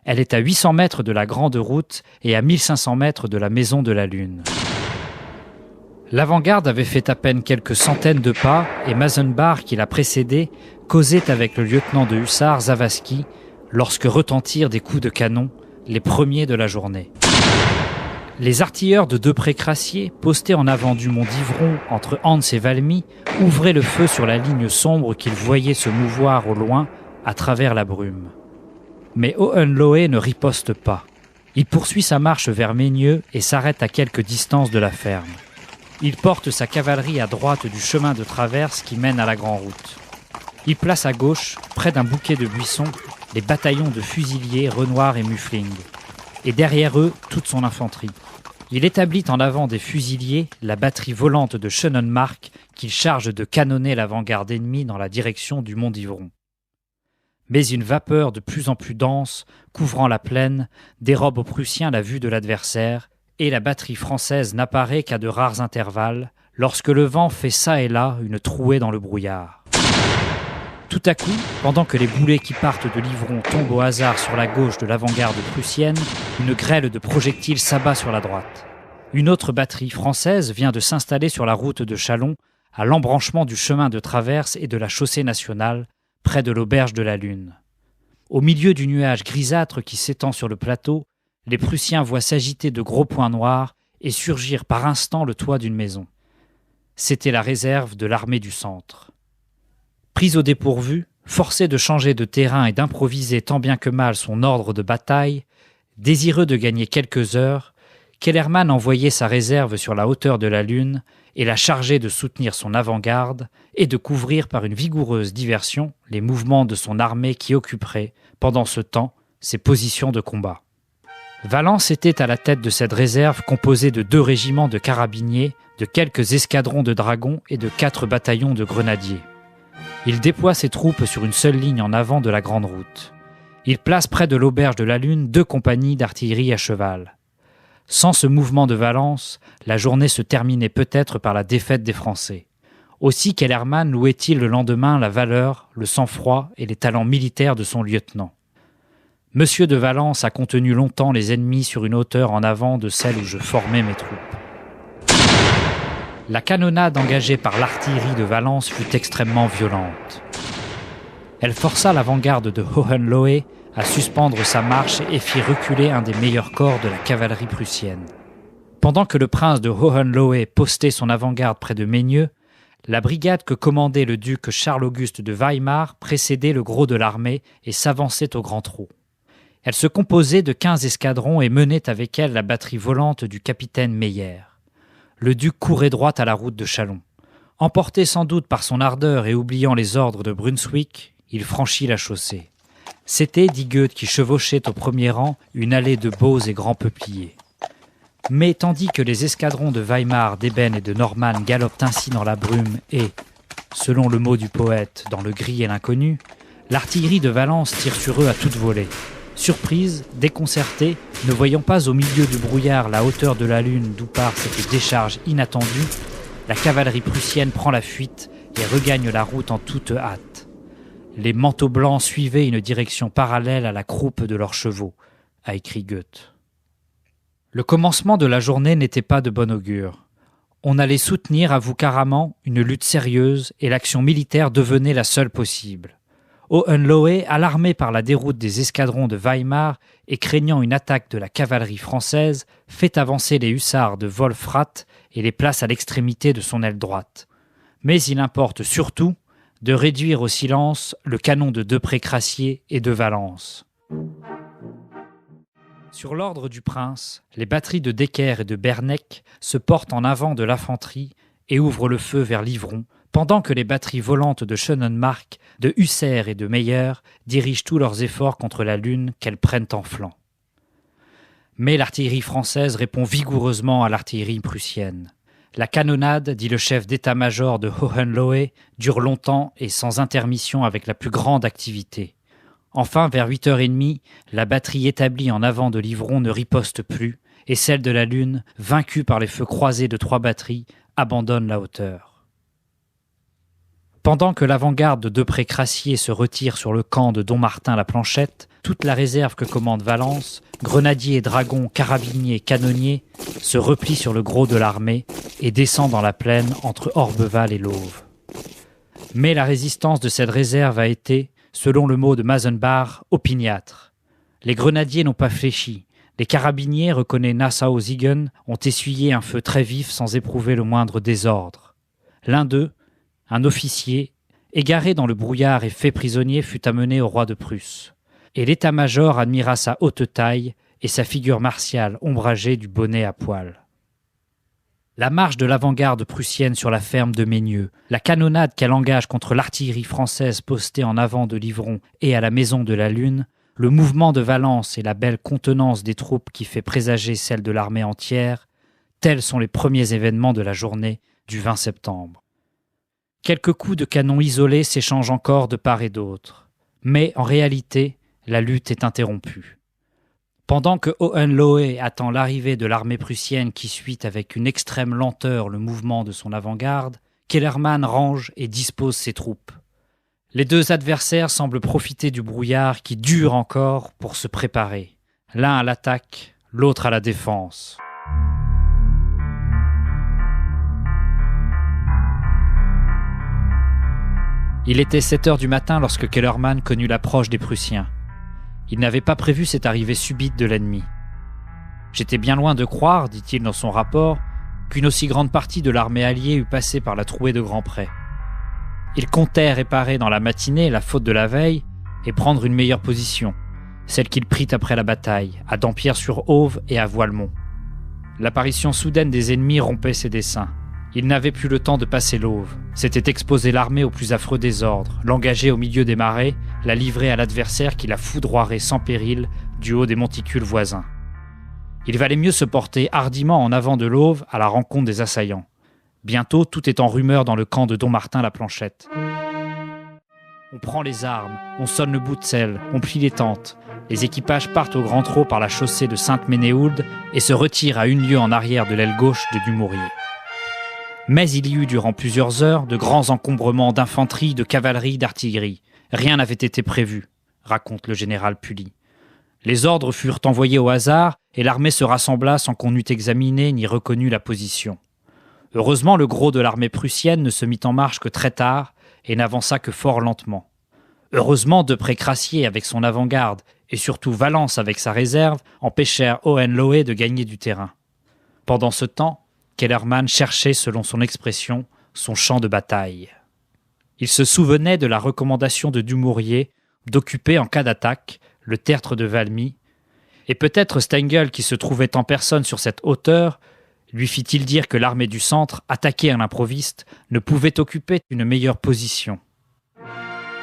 Elle est à 800 mètres de la Grande Route et à 1500 mètres de la Maison de la Lune. L'avant-garde avait fait à peine quelques centaines de pas et Mazenbach, qui la précédait, causait avec le lieutenant de hussards Zavadski lorsque retentirent des coups de canon, les premiers de la journée. Les artilleurs de Depré-Crassier, postés en avant du mont d'Ivron entre Hans et Valmy, ouvraient le feu sur la ligne sombre qu'ils voyaient se mouvoir au loin à travers la brume. Mais Hohenlohe ne riposte pas. Il poursuit sa marche vers Meigneux et s'arrête à quelque distance de la ferme. Il porte sa cavalerie à droite du chemin de traverse qui mène à la Grande Route. Il place à gauche, près d'un bouquet de buissons, les bataillons de fusiliers Renoir et Muffling, et derrière eux toute son infanterie. Il établit en avant des fusiliers la batterie volante de Schönenmark qu'il charge de canonner l'avant-garde ennemie dans la direction du mont d'Ivron. Mais une vapeur de plus en plus dense, couvrant la plaine, dérobe aux Prussiens la vue de l'adversaire, et la batterie française n'apparaît qu'à de rares intervalles, lorsque le vent fait çà et là une trouée dans le brouillard. Tout à coup, pendant que les boulets qui partent de Livron tombent au hasard sur la gauche de l'avant-garde prussienne, une grêle de projectiles s'abat sur la droite. Une autre batterie française vient de s'installer sur la route de Châlons, à l'embranchement du chemin de traverse et de la chaussée nationale, près de l'auberge de la Lune. Au milieu du nuage grisâtre qui s'étend sur le plateau, les Prussiens voient s'agiter de gros points noirs et surgir par instants le toit d'une maison. C'était la réserve de l'armée du centre. Pris au dépourvu, forcé de changer de terrain et d'improviser tant bien que mal son ordre de bataille, désireux de gagner quelques heures, Kellermann envoyait sa réserve sur la hauteur de la Lune et la chargeait de soutenir son avant-garde et de couvrir par une vigoureuse diversion les mouvements de son armée qui occuperait, pendant ce temps, ses positions de combat. Valence était à la tête de cette réserve composée de 2 régiments de carabiniers, de quelques escadrons de dragons et de 4 bataillons de grenadiers. Il déploie ses troupes sur une seule ligne en avant de la grande route. Il place près de l'auberge de la Lune 2 compagnies d'artillerie à cheval. Sans ce mouvement de Valence, la journée se terminait peut-être par la défaite des Français. Aussi Kellermann louait-il le lendemain la valeur, le sang-froid et les talents militaires de son lieutenant. Monsieur de Valence a contenu longtemps les ennemis sur une hauteur en avant de celle où je formais mes troupes. La canonnade engagée par l'artillerie de Valence fut extrêmement violente. Elle força l'avant-garde de Hohenlohe à suspendre sa marche et fit reculer un des meilleurs corps de la cavalerie prussienne. Pendant que le prince de Hohenlohe postait son avant-garde près de Meigneux, la brigade que commandait le duc Charles-Auguste de Weimar précédait le gros de l'armée et s'avançait au grand trot. Elle se composait de 15 escadrons et menait avec elle la batterie volante du capitaine Meyer. Le duc courait droit à la route de Châlons. Emporté sans doute par son ardeur et oubliant les ordres de Brunswick, il franchit la chaussée. C'était, dit Goethe, qui chevauchait au premier rang une allée de beaux et grands peupliers. Mais tandis que les escadrons de Weimar, d'Eben et de Normann galopent ainsi dans la brume et, selon le mot du poète, dans le gris et l'inconnu, l'artillerie de Valence tire sur eux à toute volée. Surprise, déconcertée, ne voyant pas au milieu du brouillard la hauteur de la Lune d'où part cette décharge inattendue, la cavalerie prussienne prend la fuite et regagne la route en toute hâte. Les manteaux blancs suivaient une direction parallèle à la croupe de leurs chevaux, a écrit Goethe. Le commencement de la journée n'était pas de bon augure. On allait soutenir, avoue carrément, une lutte sérieuse et l'action militaire devenait la seule possible. Hohenlohe, alarmé par la déroute des escadrons de Weimar et craignant une attaque de la cavalerie française, fait avancer les hussards de Wolfrath et les place à l'extrémité de son aile droite. Mais il importe surtout de réduire au silence le canon de Depré-Crassier et de Valence. Sur l'ordre du prince, les batteries de Decker et de Bernecke se portent en avant de l'infanterie et ouvrent le feu vers Livron, pendant que les batteries volantes de Schönenmark, de Husser et de Meyer dirigent tous leurs efforts contre la Lune qu'elles prennent en flanc. Mais l'artillerie française répond vigoureusement à l'artillerie prussienne. La canonnade, dit le chef d'état-major de Hohenlohe, dure longtemps et sans intermission avec la plus grande activité. Enfin, vers 8h30, la batterie établie en avant de Livron ne riposte plus, et celle de la Lune, vaincue par les feux croisés de 3 batteries, abandonne la hauteur. Pendant que l'avant-garde de Depré-Crassier se retire sur le camp de Dommartin-la-Planchette, toute la réserve que commande Valence, grenadiers, dragons, carabiniers, canonniers, se replie sur le gros de l'armée et descend dans la plaine entre Orbeval et l'Auve. Mais la résistance de cette réserve a été, selon le mot de Mazenbach, opiniâtre. Les grenadiers n'ont pas fléchi. Les carabiniers, reconnaît Nassau-Siegen, ont essuyé un feu très vif sans éprouver le moindre désordre. L'un d'eux, un officier, égaré dans le brouillard et fait prisonnier, fut amené au roi de Prusse. Et l'état-major admira sa haute taille et sa figure martiale ombragée du bonnet à poil. La marche de l'avant-garde prussienne sur la ferme de Meigneux, la canonnade qu'elle engage contre l'artillerie française postée en avant de Livron et à la maison de la Lune, le mouvement de Valence et la belle contenance des troupes qui fait présager celle de l'armée entière, tels sont les premiers événements de la journée du 20 septembre. Quelques coups de canon isolés s'échangent encore de part et d'autre. Mais en réalité, la lutte est interrompue. Pendant que Hohenlohe attend l'arrivée de l'armée prussienne qui suit avec une extrême lenteur le mouvement de son avant-garde, Kellermann range et dispose ses troupes. Les 2 adversaires semblent profiter du brouillard qui dure encore pour se préparer. L'un à l'attaque, l'autre à la défense. Il était 7 heures du matin lorsque Kellermann connut l'approche des Prussiens. Il n'avait pas prévu cette arrivée subite de l'ennemi. « J'étais bien loin de croire, dit-il dans son rapport, qu'une aussi grande partie de l'armée alliée eût passé par la trouée de Grandpré. Il comptait réparer dans la matinée la faute de la veille et prendre une meilleure position, celle qu'il prit après la bataille, à Dampierre-sur-Auve et à Voilemont. L'apparition soudaine des ennemis rompait ses desseins. Il n'avait plus le temps de passer l'Auve. C'était exposer l'armée au plus affreux désordre, l'engager au milieu des marais, la livrer à l'adversaire qui la foudroierait sans péril du haut des monticules voisins. Il valait mieux se porter hardiment en avant de l'Auve à la rencontre des assaillants. Bientôt, tout est en rumeur dans le camp de Dommartin-la-Planchette. On prend les armes, on sonne le bout de selle, on plie les tentes. Les équipages partent au grand trot par la chaussée de Sainte-Ménéhould et se retirent à 1 lieue en arrière de l'aile gauche de Dumouriez. Mais il y eut durant plusieurs heures de grands encombrements d'infanterie, de cavalerie, d'artillerie. Rien n'avait été prévu, raconte le général Pully. Les ordres furent envoyés au hasard et l'armée se rassembla sans qu'on eût examiné ni reconnu la position. Heureusement, le gros de l'armée prussienne ne se mit en marche que très tard et n'avança que fort lentement. Heureusement, Depré-Crassier avec son avant-garde et surtout Valence avec sa réserve empêchèrent Hohenlohe de gagner du terrain. Pendant ce temps, Kellermann cherchait, selon son expression, son champ de bataille. Il se souvenait de la recommandation de Dumouriez d'occuper en cas d'attaque le tertre de Valmy, et peut-être Stengel, qui se trouvait en personne sur cette hauteur, lui fit-il dire que l'armée du centre, attaquée à l'improviste, ne pouvait occuper une meilleure position.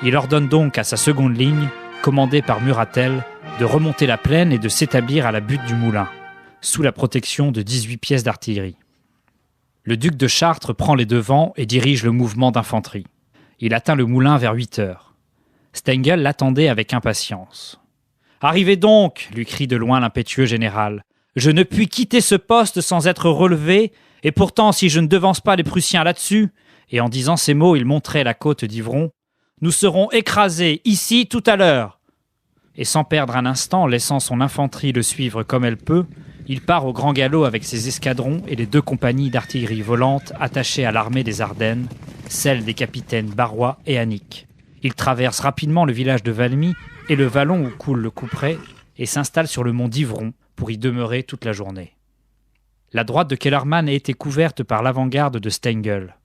Il ordonne donc à sa seconde ligne, commandée par Muratel, de remonter la plaine et de s'établir à la butte du Moulin, sous la protection de 18 pièces d'artillerie. Le duc de Chartres prend les devants et dirige le mouvement d'infanterie. Il atteint le Moulin vers 8 heures. Stengel l'attendait avec impatience. « Arrivez donc !» lui crie de loin l'impétueux général. « Je ne puis quitter ce poste sans être relevé, et pourtant si je ne devance pas les Prussiens là-dessus, et en disant ces mots il montrait la côte d'Ivron, nous serons écrasés ici tout à l'heure. » Et sans perdre un instant, laissant son infanterie le suivre comme elle peut, il part au grand galop avec ses escadrons et les 2 compagnies d'artillerie volante attachées à l'armée des Ardennes, celle des capitaines Barrois et Annick. Il traverse rapidement le village de Valmy et le vallon où coule le Couperet et s'installe sur le mont d'Ivron pour y demeurer toute la journée. La droite de Kellermann a été couverte par l'avant-garde de Stengel.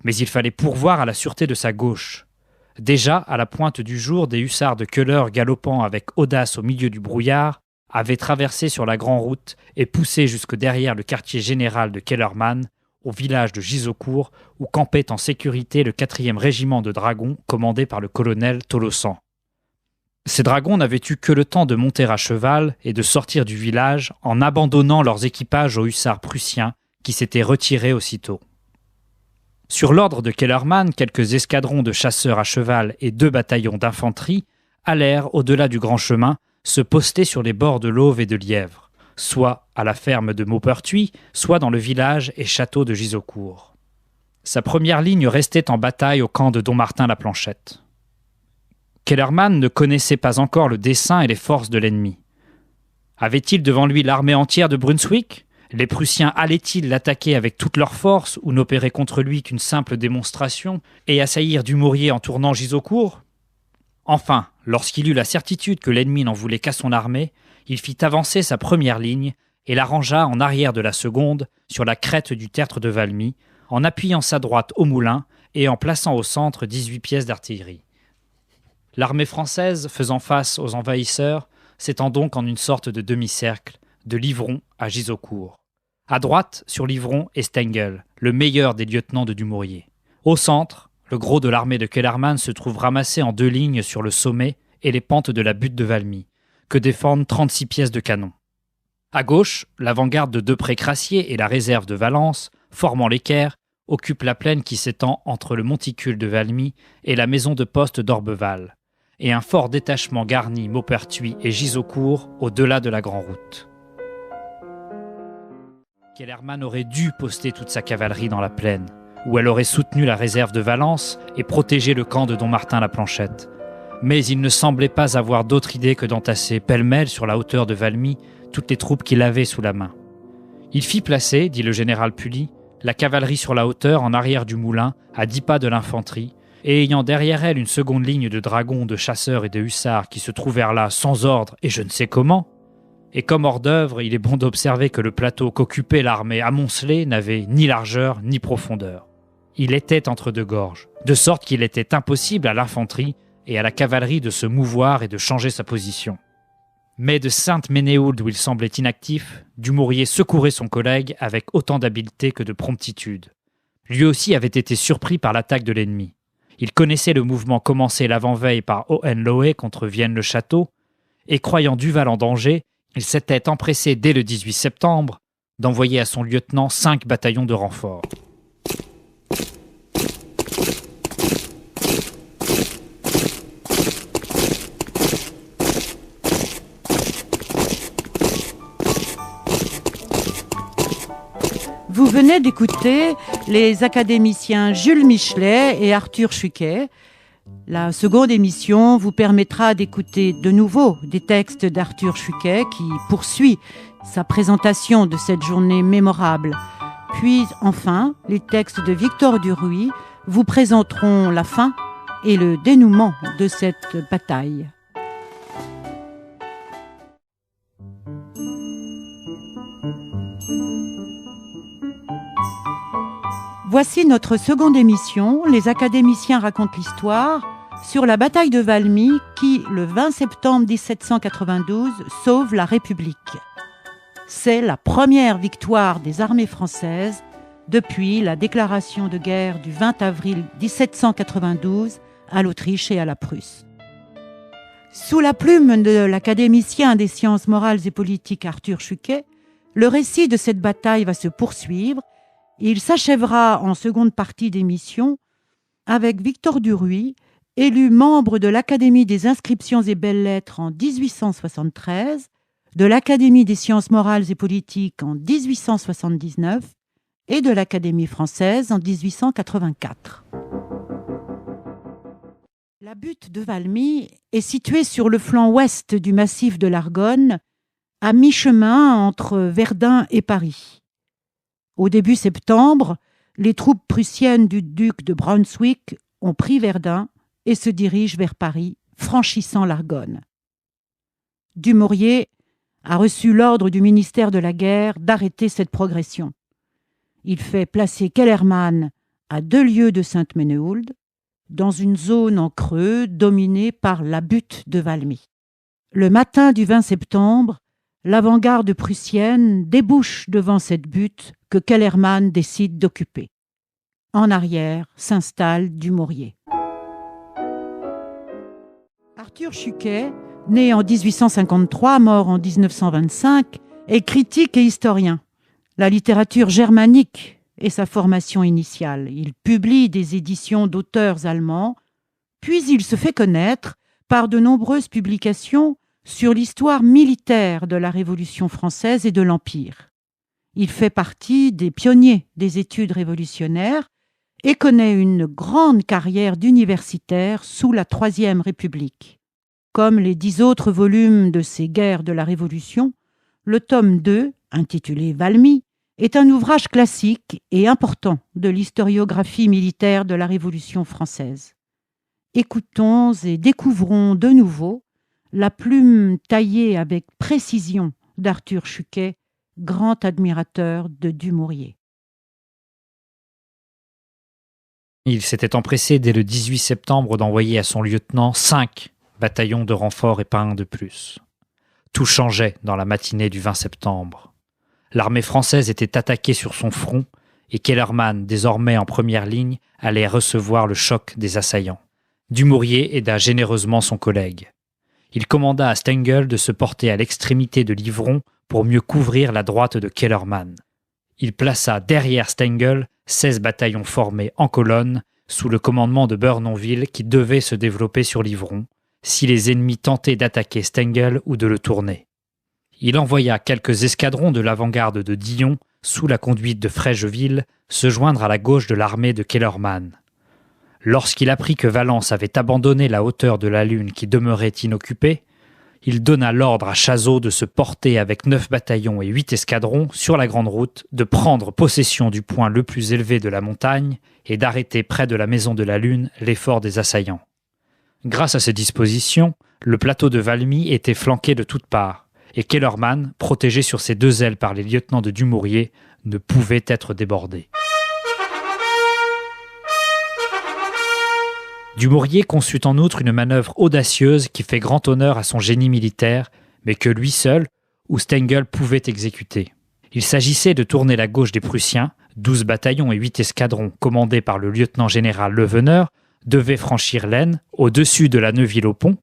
Mais il fallait pourvoir à la sûreté de sa gauche. Déjà, à la pointe du jour, des hussards de Köhler galopant avec audace au milieu du brouillard avaient traversé sur la grande route et poussé jusque derrière le quartier général de Kellermann, au village de Giseaucourt, où campait en sécurité le 4e régiment de dragons commandé par le colonel Tolosan. Ces dragons n'avaient eu que le temps de monter à cheval et de sortir du village en abandonnant leurs équipages aux hussards prussiens qui s'étaient retirés aussitôt. Sur l'ordre de Kellermann, quelques escadrons de chasseurs à cheval et 2 bataillons d'infanterie allèrent, au-delà du grand chemin, se poster sur les bords de l'Auve et de Lièvre, soit à la ferme de Maupertuis, soit dans le village et château de Giseaucourt. Sa première ligne restait en bataille au camp de Dommartin-la-Planchette. Kellermann ne connaissait pas encore le dessein et les forces de l'ennemi. Avait-il devant lui l'armée entière de Brunswick ? Les Prussiens allaient-ils l'attaquer avec toute leur force ou n'opérer contre lui qu'une simple démonstration et assaillir Dumouriez en tournant Giseaucourt ? Enfin, lorsqu'il eut la certitude que l'ennemi n'en voulait qu'à son armée, il fit avancer sa première ligne et la rangea en arrière de la seconde sur la crête du tertre de Valmy, en appuyant sa droite au moulin et en plaçant au centre 18 pièces d'artillerie. L'armée française, faisant face aux envahisseurs, s'étend donc en une sorte de demi-cercle, de Livron à Giseaucourt. À droite, sur Livron, est Stengel, le meilleur des lieutenants de Dumouriez. Au centre, le gros de l'armée de Kellermann se trouve ramassé en 2 lignes sur le sommet et les pentes de la butte de Valmy, que défendent 36 pièces de canon. À gauche, l'avant-garde de Depré-Crassier et la réserve de Valence, formant l'équerre, occupent la plaine qui s'étend entre le monticule de Valmy et la maison de poste d'Orbeval, et un fort détachement garni Maupertuis et Giseaucourt au-delà de la grande route. Kellermann aurait dû poster toute sa cavalerie dans la plaine, où elle aurait soutenu la réserve de Valence et protégé le camp de Dommartin-la-Planchette. Mais il ne semblait pas avoir d'autre idée que d'entasser pêle-mêle sur la hauteur de Valmy toutes les troupes qu'il avait sous la main. Il fit placer, dit le général Pully, la cavalerie sur la hauteur en arrière du moulin, à 10 pas de l'infanterie, et ayant derrière elle une seconde ligne de dragons, de chasseurs et de hussards qui se trouvèrent là sans ordre et je ne sais comment, et comme hors d'œuvre, il est bon d'observer que le plateau qu'occupait l'armée amoncelée n'avait ni largeur ni profondeur. Il était entre deux gorges, de sorte qu'il était impossible à l'infanterie et à la cavalerie de se mouvoir et de changer sa position. Mais de Sainte-Ménéhould où il semblait inactif, Dumouriez secourait son collègue avec autant d'habileté que de promptitude. Lui aussi avait été surpris par l'attaque de l'ennemi. Il connaissait le mouvement commencé l'avant-veille par Hohenlohe contre Vienne-le-Château, et croyant Duval en danger, il s'était empressé dès le 18 septembre d'envoyer à son lieutenant 5 bataillons de renfort. Vous venez d'écouter les académiciens Jules Michelet et Arthur Chuquet. La seconde émission vous permettra d'écouter de nouveau des textes d'Arthur Chuquet qui poursuit sa présentation de cette journée mémorable. Puis enfin, les textes de Victor Duruy vous présenteront la fin et le dénouement de cette bataille. Voici notre seconde émission, les académiciens racontent l'histoire, sur la bataille de Valmy qui, le 20 septembre 1792, sauve la République. C'est la première victoire des armées françaises depuis la déclaration de guerre du 20 avril 1792 à l'Autriche et à la Prusse. Sous la plume de l'académicien des sciences morales et politiques Arthur Chuquet, le récit de cette bataille va se poursuivre. Il s'achèvera en seconde partie d'émission avec Victor Duruy, élu membre de l'Académie des inscriptions et belles-lettres en 1873, de l'Académie des sciences morales et politiques en 1879 et de l'Académie française en 1884. La butte de Valmy est située sur le flanc ouest du massif de l'Argonne, à mi-chemin entre Verdun et Paris. Au début septembre, les troupes prussiennes du duc de Brunswick ont pris Verdun et se dirigent vers Paris, franchissant l'Argonne. Dumouriez a reçu l'ordre du ministère de la Guerre d'arrêter cette progression. Il fait placer Kellermann à 2 lieues de Sainte-Ménéhould, dans une zone en creux dominée par la butte de Valmy. Le matin du 20 septembre, l'avant-garde prussienne débouche devant cette butte que Kellermann décide d'occuper. En arrière s'installe Dumouriez. Arthur Chuquet, né en 1853, mort en 1925, est critique et historien. La littérature germanique est sa formation initiale. Il publie des éditions d'auteurs allemands, puis il se fait connaître par de nombreuses publications sur l'histoire militaire de la Révolution française et de l'Empire. Il fait partie des pionniers des études révolutionnaires et connaît une grande carrière d'universitaire sous la Troisième République. Comme les 10 autres volumes de ces guerres de la Révolution, le tome 2, intitulé Valmy, est un ouvrage classique et important de l'historiographie militaire de la Révolution française. Écoutons et découvrons de nouveau la plume taillée avec précision d'Arthur Chuquet, grand admirateur de Dumouriez. Il s'était empressé dès le 18 septembre d'envoyer à son lieutenant 5 bataillons de renfort et pas un de plus. Tout changeait dans la matinée du 20 septembre. L'armée française était attaquée sur son front et Kellermann, désormais en première ligne, allait recevoir le choc des assaillants. Dumouriez aida généreusement son collègue. Il commanda à Stengel de se porter à l'extrémité de l'Ivron pour mieux couvrir la droite de Kellermann. Il plaça derrière Stengel 16 bataillons formés en colonne sous le commandement de Bernonville qui devaient se développer sur l'Ivron si les ennemis tentaient d'attaquer Stengel ou de le tourner. Il envoya quelques escadrons de l'avant-garde de Dillon sous la conduite de Frégeville se joindre à la gauche de l'armée de Kellermann. Lorsqu'il apprit que Valence avait abandonné la hauteur de la Lune qui demeurait inoccupée, il donna l'ordre à Chazot de se porter avec 9 bataillons et 8 escadrons sur la grande route, de prendre possession du point le plus élevé de la montagne et d'arrêter près de la maison de la Lune l'effort des assaillants. Grâce à ces dispositions, le plateau de Valmy était flanqué de toutes parts, et Kellermann, protégé sur ses 2 ailes par les lieutenants de Dumouriez, ne pouvait être débordé. Dumouriez conçut en outre une manœuvre audacieuse qui fait grand honneur à son génie militaire, mais que lui seul, ou Stengel, pouvait exécuter. Il s'agissait de tourner la gauche des Prussiens, 12 bataillons et 8 escadrons commandés par le lieutenant-général Leveneur, devaient franchir l'Aisne, au-dessus de la Neuville-au-Pont,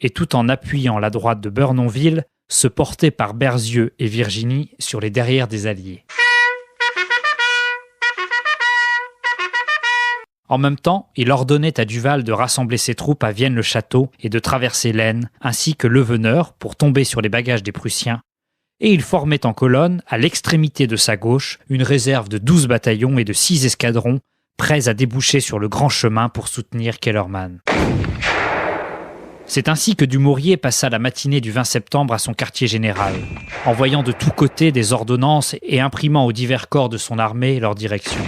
et tout en appuyant la droite de Bernonville, se porter par Berzieux et Virginie sur les derrières des Alliés. En même temps, il ordonnait à Duval de rassembler ses troupes à Vienne-le-Château et de traverser l'Aisne, ainsi que Leveneur pour tomber sur les bagages des Prussiens, et il formait en colonne, à l'extrémité de sa gauche, une réserve de 12 bataillons et de 6 escadrons, prêts à déboucher sur le grand chemin pour soutenir Kellermann. C'est ainsi que Dumouriez passa la matinée du 20 septembre à son quartier général, envoyant de tous côtés des ordonnances et imprimant aux divers corps de son armée leur direction.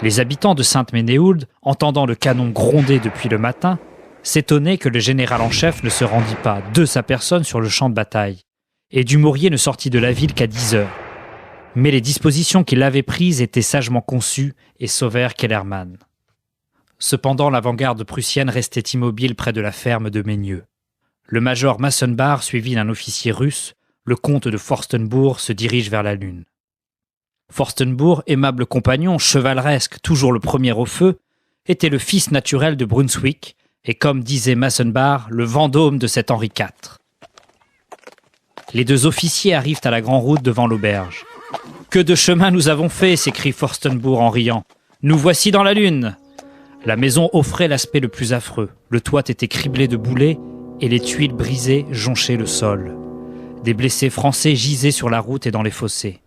Les habitants de Sainte-Ménéhould, entendant le canon gronder depuis le matin, s'étonnaient que le général en chef ne se rendît pas de sa personne sur le champ de bataille, et Dumouriez ne sortit de la ville qu'à 10 heures. Mais les dispositions qu'il avait prises étaient sagement conçues et sauvèrent Kellermann. Cependant, l'avant-garde prussienne restait immobile près de la ferme de Meigneux. Le major Massenbach, suivi d'un officier russe, le comte de Forstenbourg, se dirige vers la Lune. Forstenbourg, aimable compagnon, chevaleresque, toujours le premier au feu, était le fils naturel de Brunswick, et comme disait Massenbach, le Vendôme de cet Henri IV. Les 2 officiers arrivent à la grande route devant l'auberge. « Que de chemin nous avons fait !» s'écrie Forstenbourg en riant. « Nous voici dans la Lune !» La maison offrait l'aspect le plus affreux. Le toit était criblé de boulets et les tuiles brisées jonchaient le sol. Des blessés français gisaient sur la route et dans les fossés.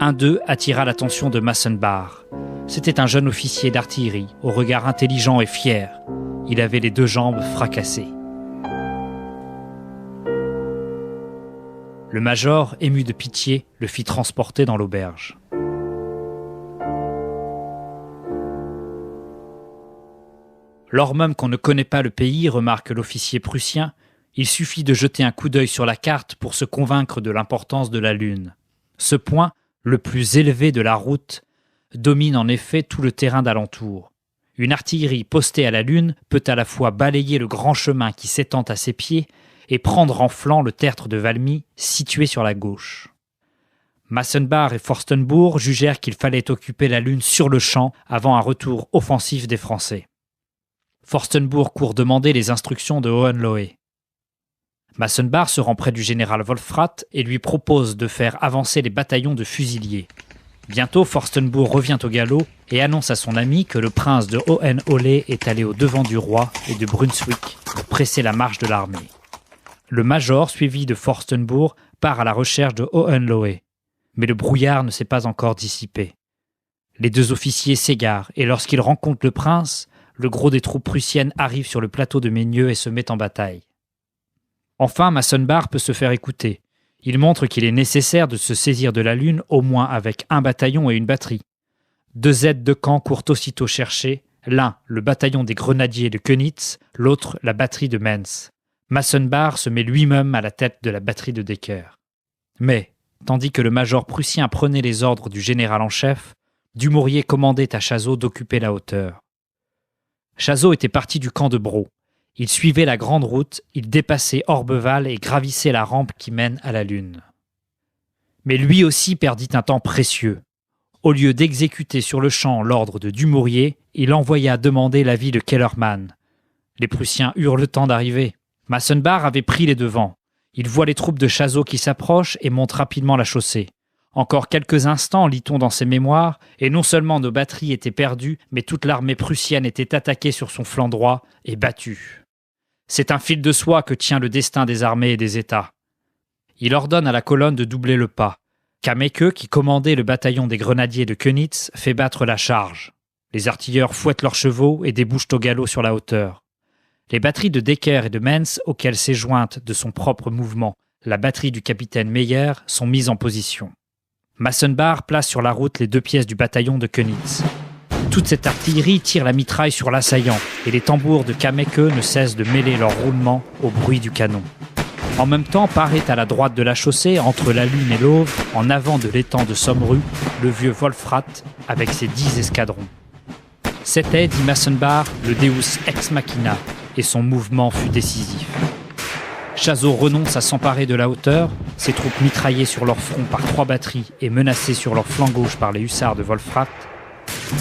Un d'eux attira l'attention de Massenbach. C'était un jeune officier d'artillerie, au regard intelligent et fier. Il avait les 2 jambes fracassées. Le major, ému de pitié, le fit transporter dans l'auberge. Lors même qu'on ne connaît pas le pays, remarque l'officier prussien, il suffit de jeter un coup d'œil sur la carte pour se convaincre de l'importance de la Lune. Ce point, le plus élevé de la route, domine en effet tout le terrain d'alentour. Une artillerie postée à la Lune peut à la fois balayer le grand chemin qui s'étend à ses pieds et prendre en flanc le tertre de Valmy, situé sur la gauche. Massenbach et Forstenbourg jugèrent qu'il fallait occuper la Lune sur le champ avant un retour offensif des Français. Forstenbourg court demander les instructions de Hohenlohe. Massenbach se rend près du général Wolfrat et lui propose de faire avancer les bataillons de fusiliers. Bientôt, Forstenbourg revient au galop et annonce à son ami que le prince de Hohenlohe est allé au devant du roi et de Brunswick pour presser la marche de l'armée. Le major, suivi de Forstenbourg, part à la recherche de Hohenlohe. Mais le brouillard ne s'est pas encore dissipé. Les 2 officiers s'égarent et lorsqu'ils rencontrent le prince, le gros des troupes prussiennes arrive sur le plateau de Meigneux et se met en bataille. Enfin, Massenbach peut se faire écouter. Il montre qu'il est nécessaire de se saisir de la Lune au moins avec 1 bataillon et une batterie. 2 aides de camp courent aussitôt chercher, l'un le bataillon des grenadiers de Könitz, l'autre la batterie de Mentz. Massenbach se met lui-même à la tête de la batterie de Decker. Mais, tandis que le major prussien prenait les ordres du général en chef, Dumouriez commandait à Chazot d'occuper la hauteur. Chazot était parti du camp de Bro. Il suivait la grande route, il dépassait Orbeval et gravissait la rampe qui mène à la Lune. Mais lui aussi perdit un temps précieux. Au lieu d'exécuter sur le champ l'ordre de Dumouriez, il envoya demander l'avis de Kellermann. Les Prussiens eurent le temps d'arriver. Massenbach avait pris les devants. Il voit les troupes de Chazot qui s'approchent et monte rapidement la chaussée. Encore quelques instants, lit-on dans ses mémoires, et non seulement nos batteries étaient perdues, mais toute l'armée prussienne était attaquée sur son flanc droit et battue. C'est un fil de soie que tient le destin des armées et des États. Il ordonne à la colonne de doubler le pas. Kameke, qui commandait le bataillon des grenadiers de Könitz, fait battre la charge. Les artilleurs fouettent leurs chevaux et débouchent au galop sur la hauteur. Les batteries de Decker et de Mentz, auxquelles s'est jointe de son propre mouvement la batterie du capitaine Meyer, sont mises en position. Massenbach place sur la route les 2 pièces du bataillon de Könitz. Toute cette artillerie tire la mitraille sur l'assaillant et les tambours de Kameke ne cessent de mêler leur roulement au bruit du canon. En même temps paraît à la droite de la chaussée, entre la Lune et l'Auve, en avant de l'étang de Sommeru, le vieux Wolfrath avec ses 10 escadrons. C'était, dit Massenbach, le Deus ex machina, et son mouvement fut décisif. Chazot renonce à s'emparer de la hauteur, ses troupes mitraillées sur leur front par 3 batteries et menacées sur leur flanc gauche par les hussards de Wolfrath,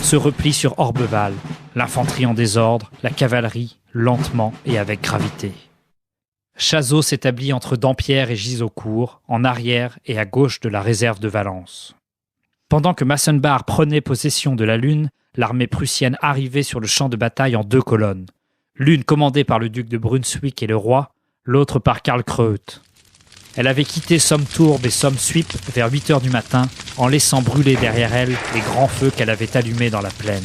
se replient sur Orbeval, l'infanterie en désordre, la cavalerie, lentement et avec gravité. Chazot s'établit entre Dampierre et Gisaucourt, en arrière et à gauche de la réserve de Valence. Pendant que Massenbach prenait possession de la Lune, l'armée prussienne arrivait sur le champ de bataille en 2 colonnes, l'une commandée par le duc de Brunswick et le roi, l'autre par Karl Kreut. Elle avait quitté Somme-Tourbe et Somme-Suip vers 8h du matin, en laissant brûler derrière elle les grands feux qu'elle avait allumés dans la plaine.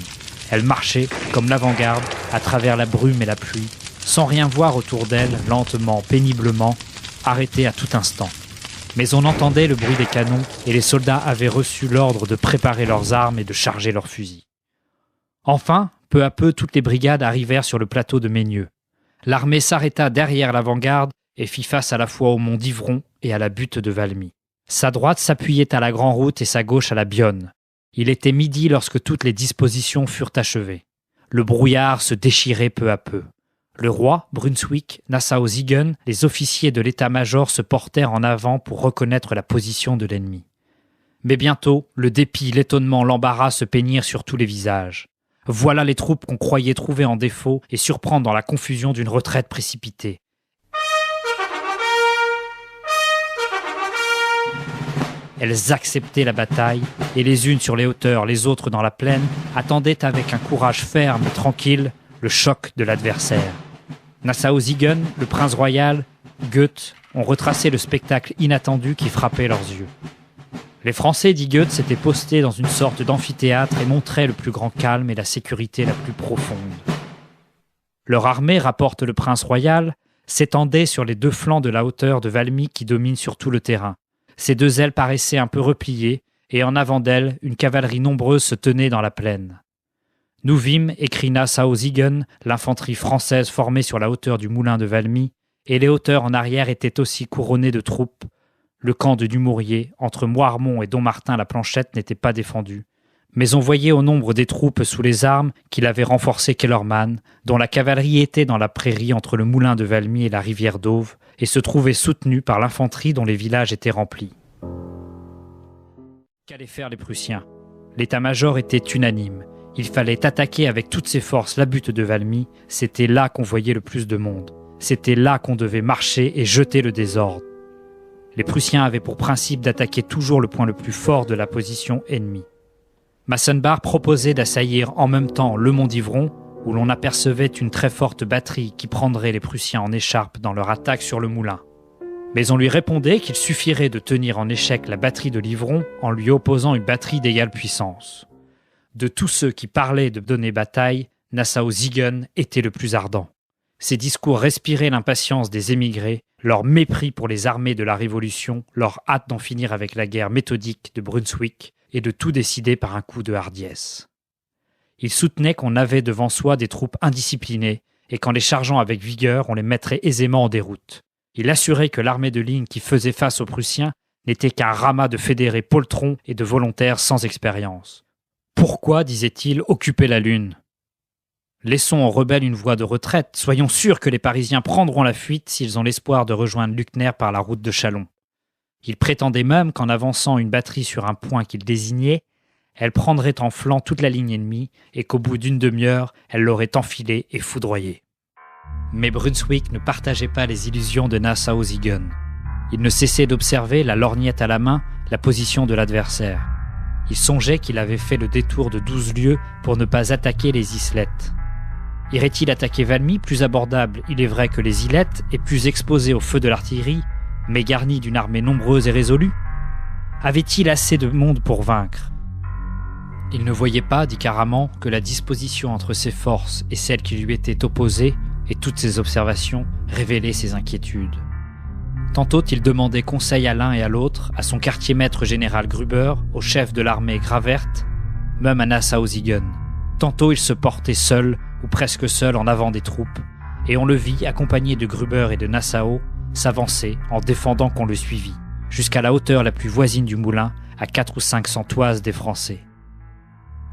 Elle marchait, comme l'avant-garde, à travers la brume et la pluie, sans rien voir autour d'elle, lentement, péniblement, arrêtée à tout instant. Mais on entendait le bruit des canons et les soldats avaient reçu l'ordre de préparer leurs armes et de charger leurs fusils. Enfin, peu à peu, toutes les brigades arrivèrent sur le plateau de Meigneux. L'armée s'arrêta derrière l'avant-garde et fit face à la fois au mont d'Ivron et à la butte de Valmy. Sa droite s'appuyait à la Grand-Route et sa gauche à la Bionne. Il était midi lorsque toutes les dispositions furent achevées. Le brouillard se déchirait peu à peu. Le roi, Brunswick, Nassau-Siegen, les officiers de l'état-major se portèrent en avant pour reconnaître la position de l'ennemi. Mais bientôt, le dépit, l'étonnement, l'embarras se peignirent sur tous les visages. Voilà les troupes qu'on croyait trouver en défaut et surprendre dans la confusion d'une retraite précipitée. Elles acceptaient la bataille, et les unes sur les hauteurs, les autres dans la plaine, attendaient avec un courage ferme et tranquille le choc de l'adversaire. Nassau-Siegen, le prince royal, Goethe ont retracé le spectacle inattendu qui frappait leurs yeux. Les Français, dit Goethe, s'étaient postés dans une sorte d'amphithéâtre et montraient le plus grand calme et la sécurité la plus profonde. Leur armée, rapporte le prince royal, s'étendait sur les 2 flancs de la hauteur de Valmy qui domine sur tout le terrain. Ces 2 ailes paraissaient un peu repliées, et en avant d'elles, une cavalerie nombreuse se tenait dans la plaine. Nous vîmes, écrit Nassau-Siegen, l'infanterie française formée sur la hauteur du moulin de Valmy, et les hauteurs en arrière étaient aussi couronnées de troupes. Le camp de Dumouriez, entre Moirmont et Dommartin-la-Planchette, n'était pas défendu. Mais on voyait au nombre des troupes sous les armes qu'il avait renforcé Kellermann, dont la cavalerie était dans la prairie entre le moulin de Valmy et la rivière d'Auve, et se trouvait soutenue par l'infanterie dont les villages étaient remplis. Qu'allaient faire les Prussiens ? L'état-major était unanime. Il fallait attaquer avec toutes ses forces la butte de Valmy, c'était là qu'on voyait le plus de monde. C'était là qu'on devait marcher et jeter le désordre. Les Prussiens avaient pour principe d'attaquer toujours le point le plus fort de la position ennemie. Massenbach proposait d'assaillir en même temps le mont d'Ivron, où l'on apercevait une très forte batterie qui prendrait les Prussiens en écharpe dans leur attaque sur le moulin. Mais on lui répondait qu'il suffirait de tenir en échec la batterie de l'Ivron en lui opposant une batterie d'égale puissance. De tous ceux qui parlaient de donner bataille, Nassau-Siegen était le plus ardent. Ses discours respiraient l'impatience des émigrés, leur mépris pour les armées de la Révolution, leur hâte d'en finir avec la guerre méthodique de Brunswick et de tout décider par un coup de hardiesse. Il soutenait qu'on avait devant soi des troupes indisciplinées et qu'en les chargeant avec vigueur, on les mettrait aisément en déroute. Il assurait que l'armée de ligne qui faisait face aux Prussiens n'était qu'un ramas de fédérés poltrons et de volontaires sans expérience. Pourquoi, disait-il, occuper la Lune ? Laissons aux rebelles une voie de retraite, soyons sûrs que les Parisiens prendront la fuite s'ils ont l'espoir de rejoindre Luckner par la route de Châlons. Il prétendait même qu'en avançant une batterie sur un point qu'il désignait, elle prendrait en flanc toute la ligne ennemie et qu'au bout d'une demi-heure, elle l'aurait enfilée et foudroyée. Mais Brunswick ne partageait pas les illusions de Nassau-Siegen. Il ne cessait d'observer, la lorgnette à la main, la position de l'adversaire. Il songeait qu'il avait fait le détour de 12 lieues pour ne pas attaquer les Islettes. Irait-il attaquer Valmy, plus abordable, il est vrai, que les Ilettes, et plus exposé au feu de l'artillerie, mais garni d'une armée nombreuse et résolue ? Avait-il assez de monde pour vaincre ? Il ne voyait pas, dit Caraman, que la disposition entre ses forces et celles qui lui étaient opposées et toutes ses observations révélaient ses inquiétudes. Tantôt il demandait conseil à l'un et à l'autre, à son quartier-maître général Gruber, au chef de l'armée Gravert, même à Nassau-Siegen. Tantôt il se portait seul, ou presque seul en avant des troupes, et on le vit, accompagné de Gruber et de Nassau, s'avancer en défendant qu'on le suivît, jusqu'à la hauteur la plus voisine du moulin, à 4 ou 500 toises des Français.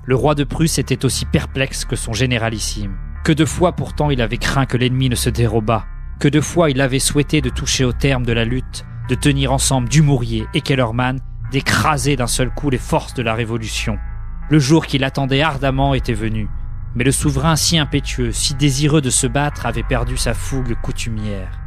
Le roi de Prusse était aussi perplexe que son généralissime. Que de fois pourtant il avait craint que l'ennemi ne se dérobât, que de fois il avait souhaité de toucher au terme de la lutte, de tenir ensemble Dumouriez et Kellermann, d'écraser d'un seul coup les forces de la Révolution. Le jour qu'il attendait ardemment était venu, mais le souverain si impétueux, si désireux de se battre avait perdu sa fougue coutumière.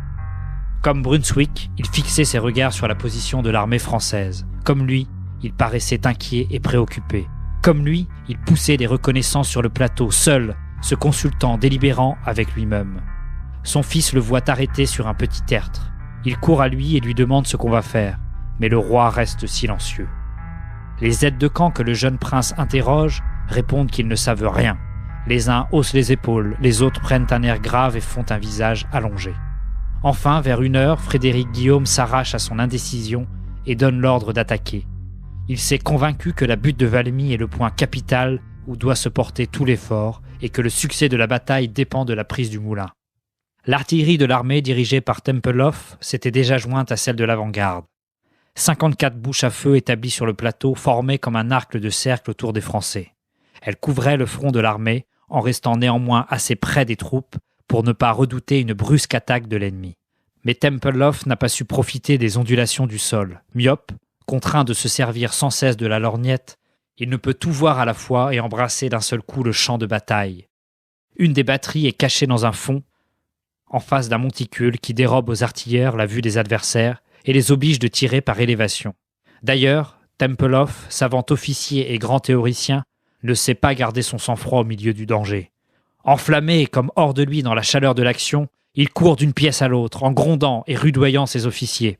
Comme Brunswick, il fixait ses regards sur la position de l'armée française. Comme lui, il paraissait inquiet et préoccupé. Comme lui, il poussait des reconnaissances sur le plateau, seul, se consultant, délibérant avec lui-même. Son fils le voit arrêté sur un petit tertre. Il court à lui et lui demande ce qu'on va faire, mais le roi reste silencieux. Les aides de camp que le jeune prince interroge répondent qu'ils ne savent rien. Les uns haussent les épaules, les autres prennent un air grave et font un visage allongé. Enfin, vers 1h, Frédéric Guillaume s'arrache à son indécision et donne l'ordre d'attaquer. Il s'est convaincu que la butte de Valmy est le point capital où doit se porter tout l'effort et que le succès de la bataille dépend de la prise du moulin. L'artillerie de l'armée dirigée par Tempelhof s'était déjà jointe à celle de l'avant-garde. 54 bouches à feu établies sur le plateau formaient comme un arc de cercle autour des Français. Elles couvraient le front de l'armée en restant néanmoins assez près des troupes pour ne pas redouter une brusque attaque de l'ennemi. Mais Tempelhof n'a pas su profiter des ondulations du sol. Myope, contraint de se servir sans cesse de la lorgnette, il ne peut tout voir à la fois et embrasser d'un seul coup le champ de bataille. Une des batteries est cachée dans un fond, en face d'un monticule qui dérobe aux artilleurs la vue des adversaires et les oblige de tirer par élévation. D'ailleurs, Tempelhof, savant officier et grand théoricien, ne sait pas garder son sang-froid au milieu du danger. Enflammé et comme hors de lui dans la chaleur de l'action, il court d'une pièce à l'autre, en grondant et rudoyant ses officiers.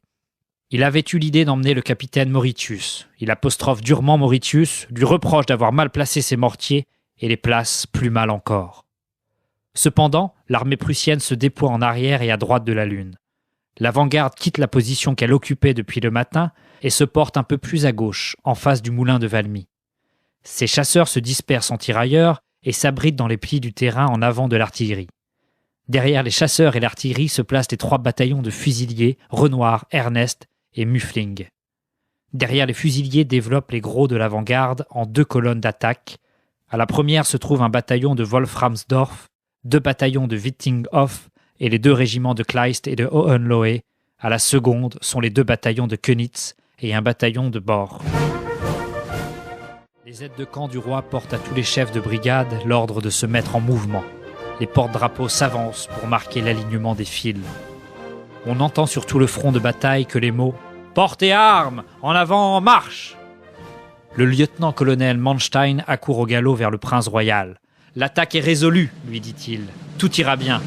Il avait eu l'idée d'emmener le capitaine Mauritius. Il apostrophe durement Mauritius, lui reproche d'avoir mal placé ses mortiers et les place plus mal encore. Cependant, l'armée prussienne se déploie en arrière et à droite de la Lune. L'avant-garde quitte la position qu'elle occupait depuis le matin et se porte un peu plus à gauche, en face du moulin de Valmy. Ses chasseurs se dispersent en tirailleurs et s'abritent dans les plis du terrain en avant de l'artillerie. Derrière les chasseurs et l'artillerie se placent les 3 bataillons de fusiliers, Renoir, Ernest et Muffling. Derrière les fusiliers développent les gros de l'avant-garde en 2 colonnes d'attaque. À la première se trouve un bataillon de Wolframsdorf, 2 bataillons de Wittinghoff et les 2 régiments de Kleist et de Hohenlohe. À la seconde sont les 2 bataillons de Könitz et un bataillon de Bor. Les aides de camp du roi portent à tous les chefs de brigade l'ordre de se mettre en mouvement. Les porte-drapeaux s'avancent pour marquer l'alignement des files. On entend sur tout le front de bataille que les mots « Portez armes! En avant, marche !» Le lieutenant-colonel Manstein accourt au galop vers le prince royal. « L'attaque est résolue, lui dit-il. Tout ira bien. »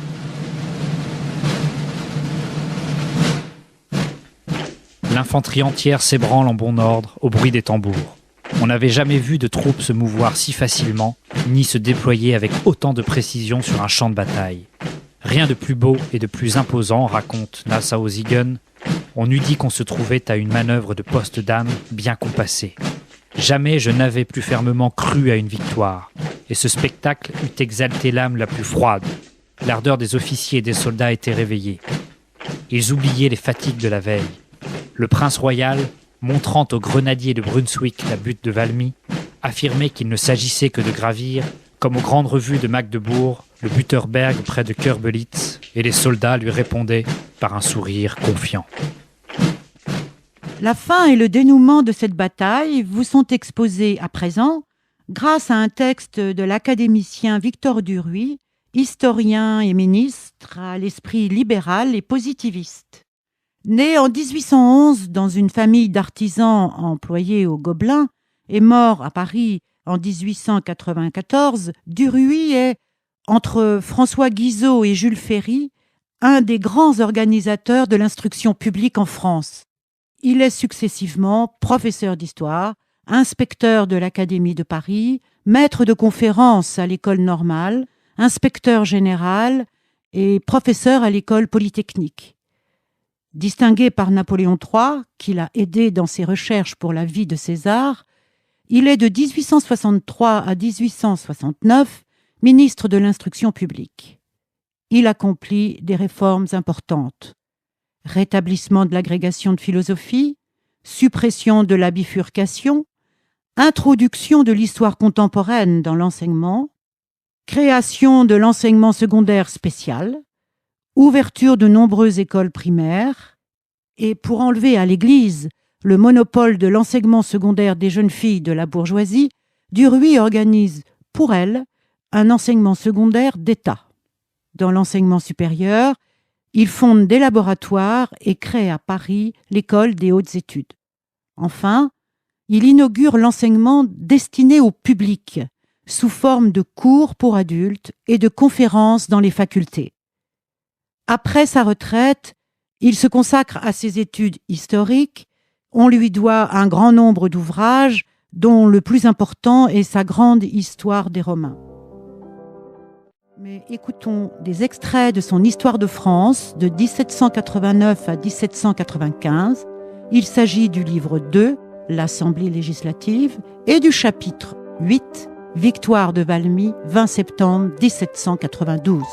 L'infanterie entière s'ébranle en bon ordre au bruit des tambours. On n'avait jamais vu de troupes se mouvoir si facilement, ni se déployer avec autant de précision sur un champ de bataille. Rien de plus beau et de plus imposant, raconte Nassau-Siegen. On eût dit qu'on se trouvait à une manœuvre de poste d'âme bien compassée. Jamais je n'avais plus fermement cru à une victoire, et ce spectacle eût exalté l'âme la plus froide. L'ardeur des officiers et des soldats était réveillée. Ils oubliaient les fatigues de la veille. Le prince royal, montrant aux grenadiers de Brunswick la butte de Valmy, affirmait qu'il ne s'agissait que de gravir, comme aux grandes revues de Magdebourg, le Butterberg près de Körbelitz, et les soldats lui répondaient par un sourire confiant. La fin et le dénouement de cette bataille vous sont exposés à présent grâce à un texte de l'académicien Victor Duruy, historien et ministre à l'esprit libéral et positiviste. Né en 1811 dans une famille d'artisans employés au Gobelin et mort à Paris en 1894, Duruy est, entre François Guizot et Jules Ferry, un des grands organisateurs de l'instruction publique en France. Il est successivement professeur d'histoire, inspecteur de l'Académie de Paris, maître de conférences à l'École normale, inspecteur général et professeur à l'école polytechnique. Distingué par Napoléon III, qui l'a aidé dans ses recherches pour la vie de César, il est de 1863 à 1869 ministre de l'Instruction publique. Il accomplit des réformes importantes. Rétablissement de l'agrégation de philosophie, suppression de la bifurcation, introduction de l'histoire contemporaine dans l'enseignement, création de l'enseignement secondaire spécial, ouverture de nombreuses écoles primaires, et pour enlever à l'Église le monopole de l'enseignement secondaire des jeunes filles de la bourgeoisie, Duruy organise pour elles un enseignement secondaire d'État. Dans l'enseignement supérieur, il fonde des laboratoires et crée à Paris l'école des hautes études. Enfin, il inaugure l'enseignement destiné au public, sous forme de cours pour adultes et de conférences dans les facultés. Après sa retraite, il se consacre à ses études historiques. On lui doit un grand nombre d'ouvrages, dont le plus important est sa grande histoire des Romains. Mais écoutons des extraits de son Histoire de France de 1789 à 1795. Il s'agit du livre 2, l'Assemblée législative, et du chapitre 8, Victoire de Valmy, 20 septembre 1792.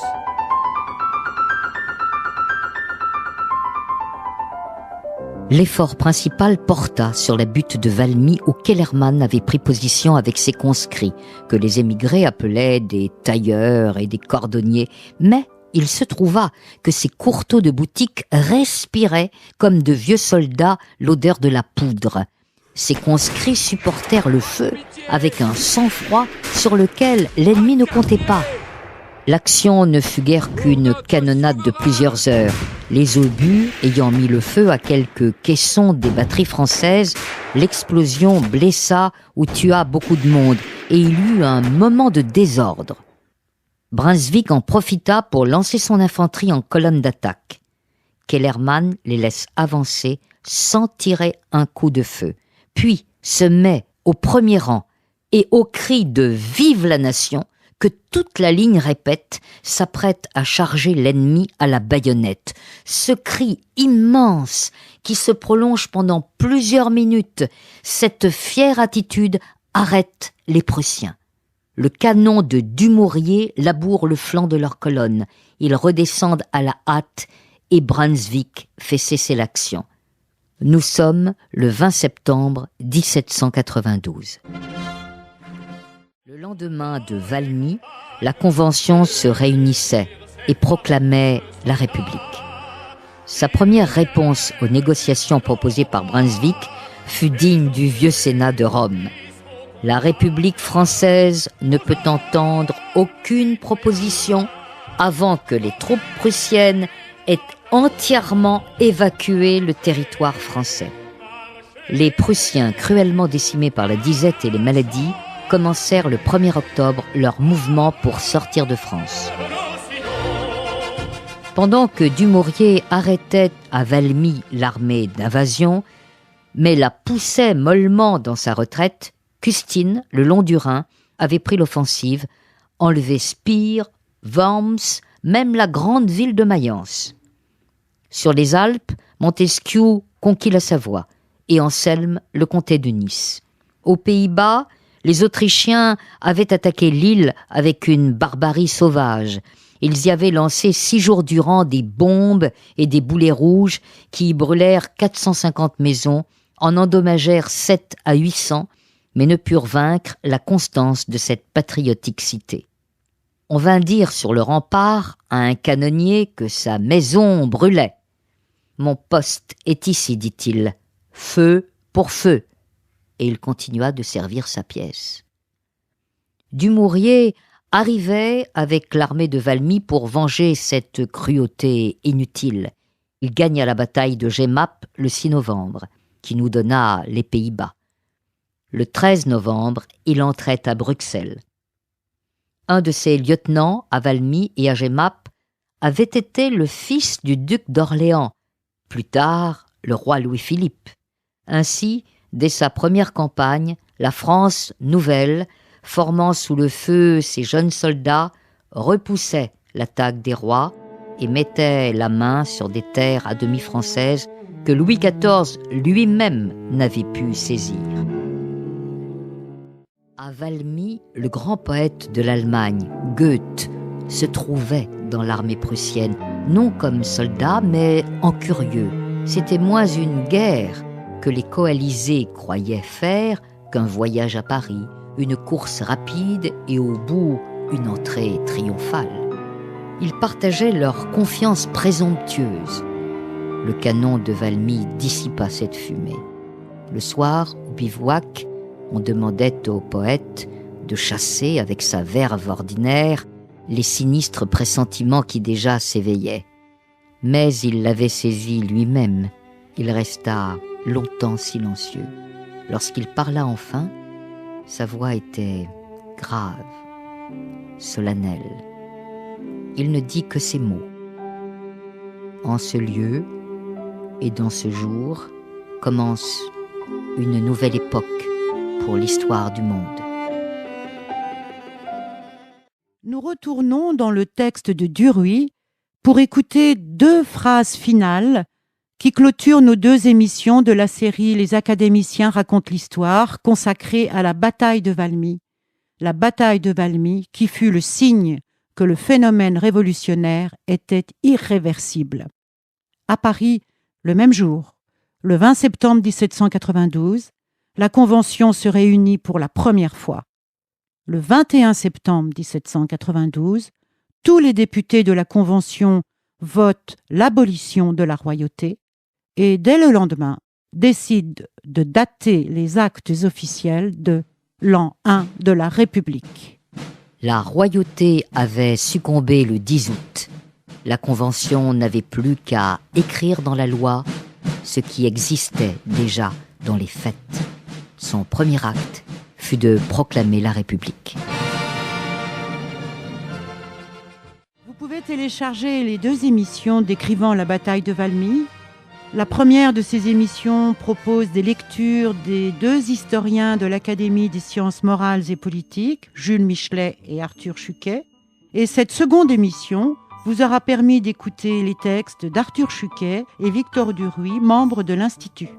L'effort principal porta sur la butte de Valmy où Kellermann avait pris position avec ses conscrits, que les émigrés appelaient des tailleurs et des cordonniers. Mais il se trouva que ces courteaux de boutique respiraient, comme de vieux soldats, l'odeur de la poudre. Ces conscrits supportèrent le feu avec un sang-froid sur lequel l'ennemi ne comptait pas. L'action ne fut guère qu'une canonnade de plusieurs heures. Les obus ayant mis le feu à quelques caissons des batteries françaises, l'explosion blessa ou tua beaucoup de monde et il y eut un moment de désordre. Brunswick en profita pour lancer son infanterie en colonne d'attaque. Kellermann les laisse avancer sans tirer un coup de feu, puis se met au premier rang et au cri de « Vive la nation !» que toute la ligne répète, s'apprête à charger l'ennemi à la baïonnette. Ce cri immense qui se prolonge pendant plusieurs minutes, cette fière attitude arrête les Prussiens. Le canon de Dumouriez laboure le flanc de leur colonne. Ils redescendent à la hâte et Brunswick fait cesser l'action. Nous sommes le 20 septembre 1792. Le lendemain de Valmy, la Convention se réunissait et proclamait la République. Sa première réponse aux négociations proposées par Brunswick fut digne du vieux Sénat de Rome. La République française ne peut entendre aucune proposition avant que les troupes prussiennes aient entièrement évacué le territoire français. Les Prussiens, cruellement décimés par la disette et les maladies, commencèrent le 1er octobre leur mouvement pour sortir de France. Pendant que Dumouriez arrêtait à Valmy l'armée d'invasion, mais la poussait mollement dans sa retraite, Custine, le long du Rhin, avait pris l'offensive, enlevé Spire, Worms, même la grande ville de Mayence. Sur les Alpes, Montesquieu conquit la Savoie et Anselme le comté de Nice. Aux Pays-Bas, les Autrichiens avaient attaqué l'île avec une barbarie sauvage. Ils y avaient lancé 6 jours durant des bombes et des boulets rouges qui y brûlèrent 450 maisons, en endommagèrent 7 à 800, mais ne purent vaincre la constance de cette patriotique cité. On vint dire sur le rempart à un canonnier que sa maison brûlait. « Mon poste est ici, dit-il, feu pour feu. » Et il continua de servir sa pièce. Dumouriez arrivait avec l'armée de Valmy pour venger cette cruauté inutile. Il gagna la bataille de Jemmapes le 6 novembre, qui nous donna les Pays-Bas. Le 13 novembre, il entrait à Bruxelles. Un de ses lieutenants à Valmy et à Jemmapes avait été le fils du duc d'Orléans, plus tard le roi Louis-Philippe. Ainsi, dès sa première campagne, la France nouvelle, formant sous le feu ses jeunes soldats, repoussait l'attaque des rois et mettait la main sur des terres à demi françaises que Louis XIV lui-même n'avait pu saisir. À Valmy, le grand poète de l'Allemagne, Goethe, se trouvait dans l'armée prussienne, non comme soldat, mais en curieux. C'était moins une guerre que les coalisés croyaient faire qu'un voyage à Paris, une course rapide et au bout une entrée triomphale. Ils partageaient leur confiance présomptueuse. Le canon de Valmy dissipa cette fumée. Le soir, au bivouac, on demandait au poète de chasser avec sa verve ordinaire les sinistres pressentiments qui déjà s'éveillaient. Mais il l'avait saisi lui-même. Il resta longtemps silencieux. Lorsqu'il parla enfin, sa voix était grave, solennelle. Il ne dit que ces mots. En ce lieu et dans ce jour commence une nouvelle époque pour l'histoire du monde. Nous retournons dans le texte de Duruy pour écouter 2 phrases finales qui clôturent nos 2 émissions de la série Les académiciens racontent l'histoire consacrée à la bataille de Valmy. La bataille de Valmy qui fut le signe que le phénomène révolutionnaire était irréversible. À Paris, le même jour, le 20 septembre 1792, la Convention se réunit pour la première fois. Le 21 septembre 1792, tous les députés de la Convention votent l'abolition de la royauté et dès le lendemain décident de dater les actes officiels de l'an 1 de la République. La royauté avait succombé le 10 août. La Convention n'avait plus qu'à écrire dans la loi ce qui existait déjà dans les faits. Son premier acte fut de proclamer la République. Vous pouvez télécharger les 2 émissions décrivant la bataille de Valmy. La première de ces émissions propose des lectures des 2 historiens de l'Académie des sciences morales et politiques, Jules Michelet et Arthur Chuquet. Et cette seconde émission vous aura permis d'écouter les textes d'Arthur Chuquet et Victor Duruy, membres de l'Institut.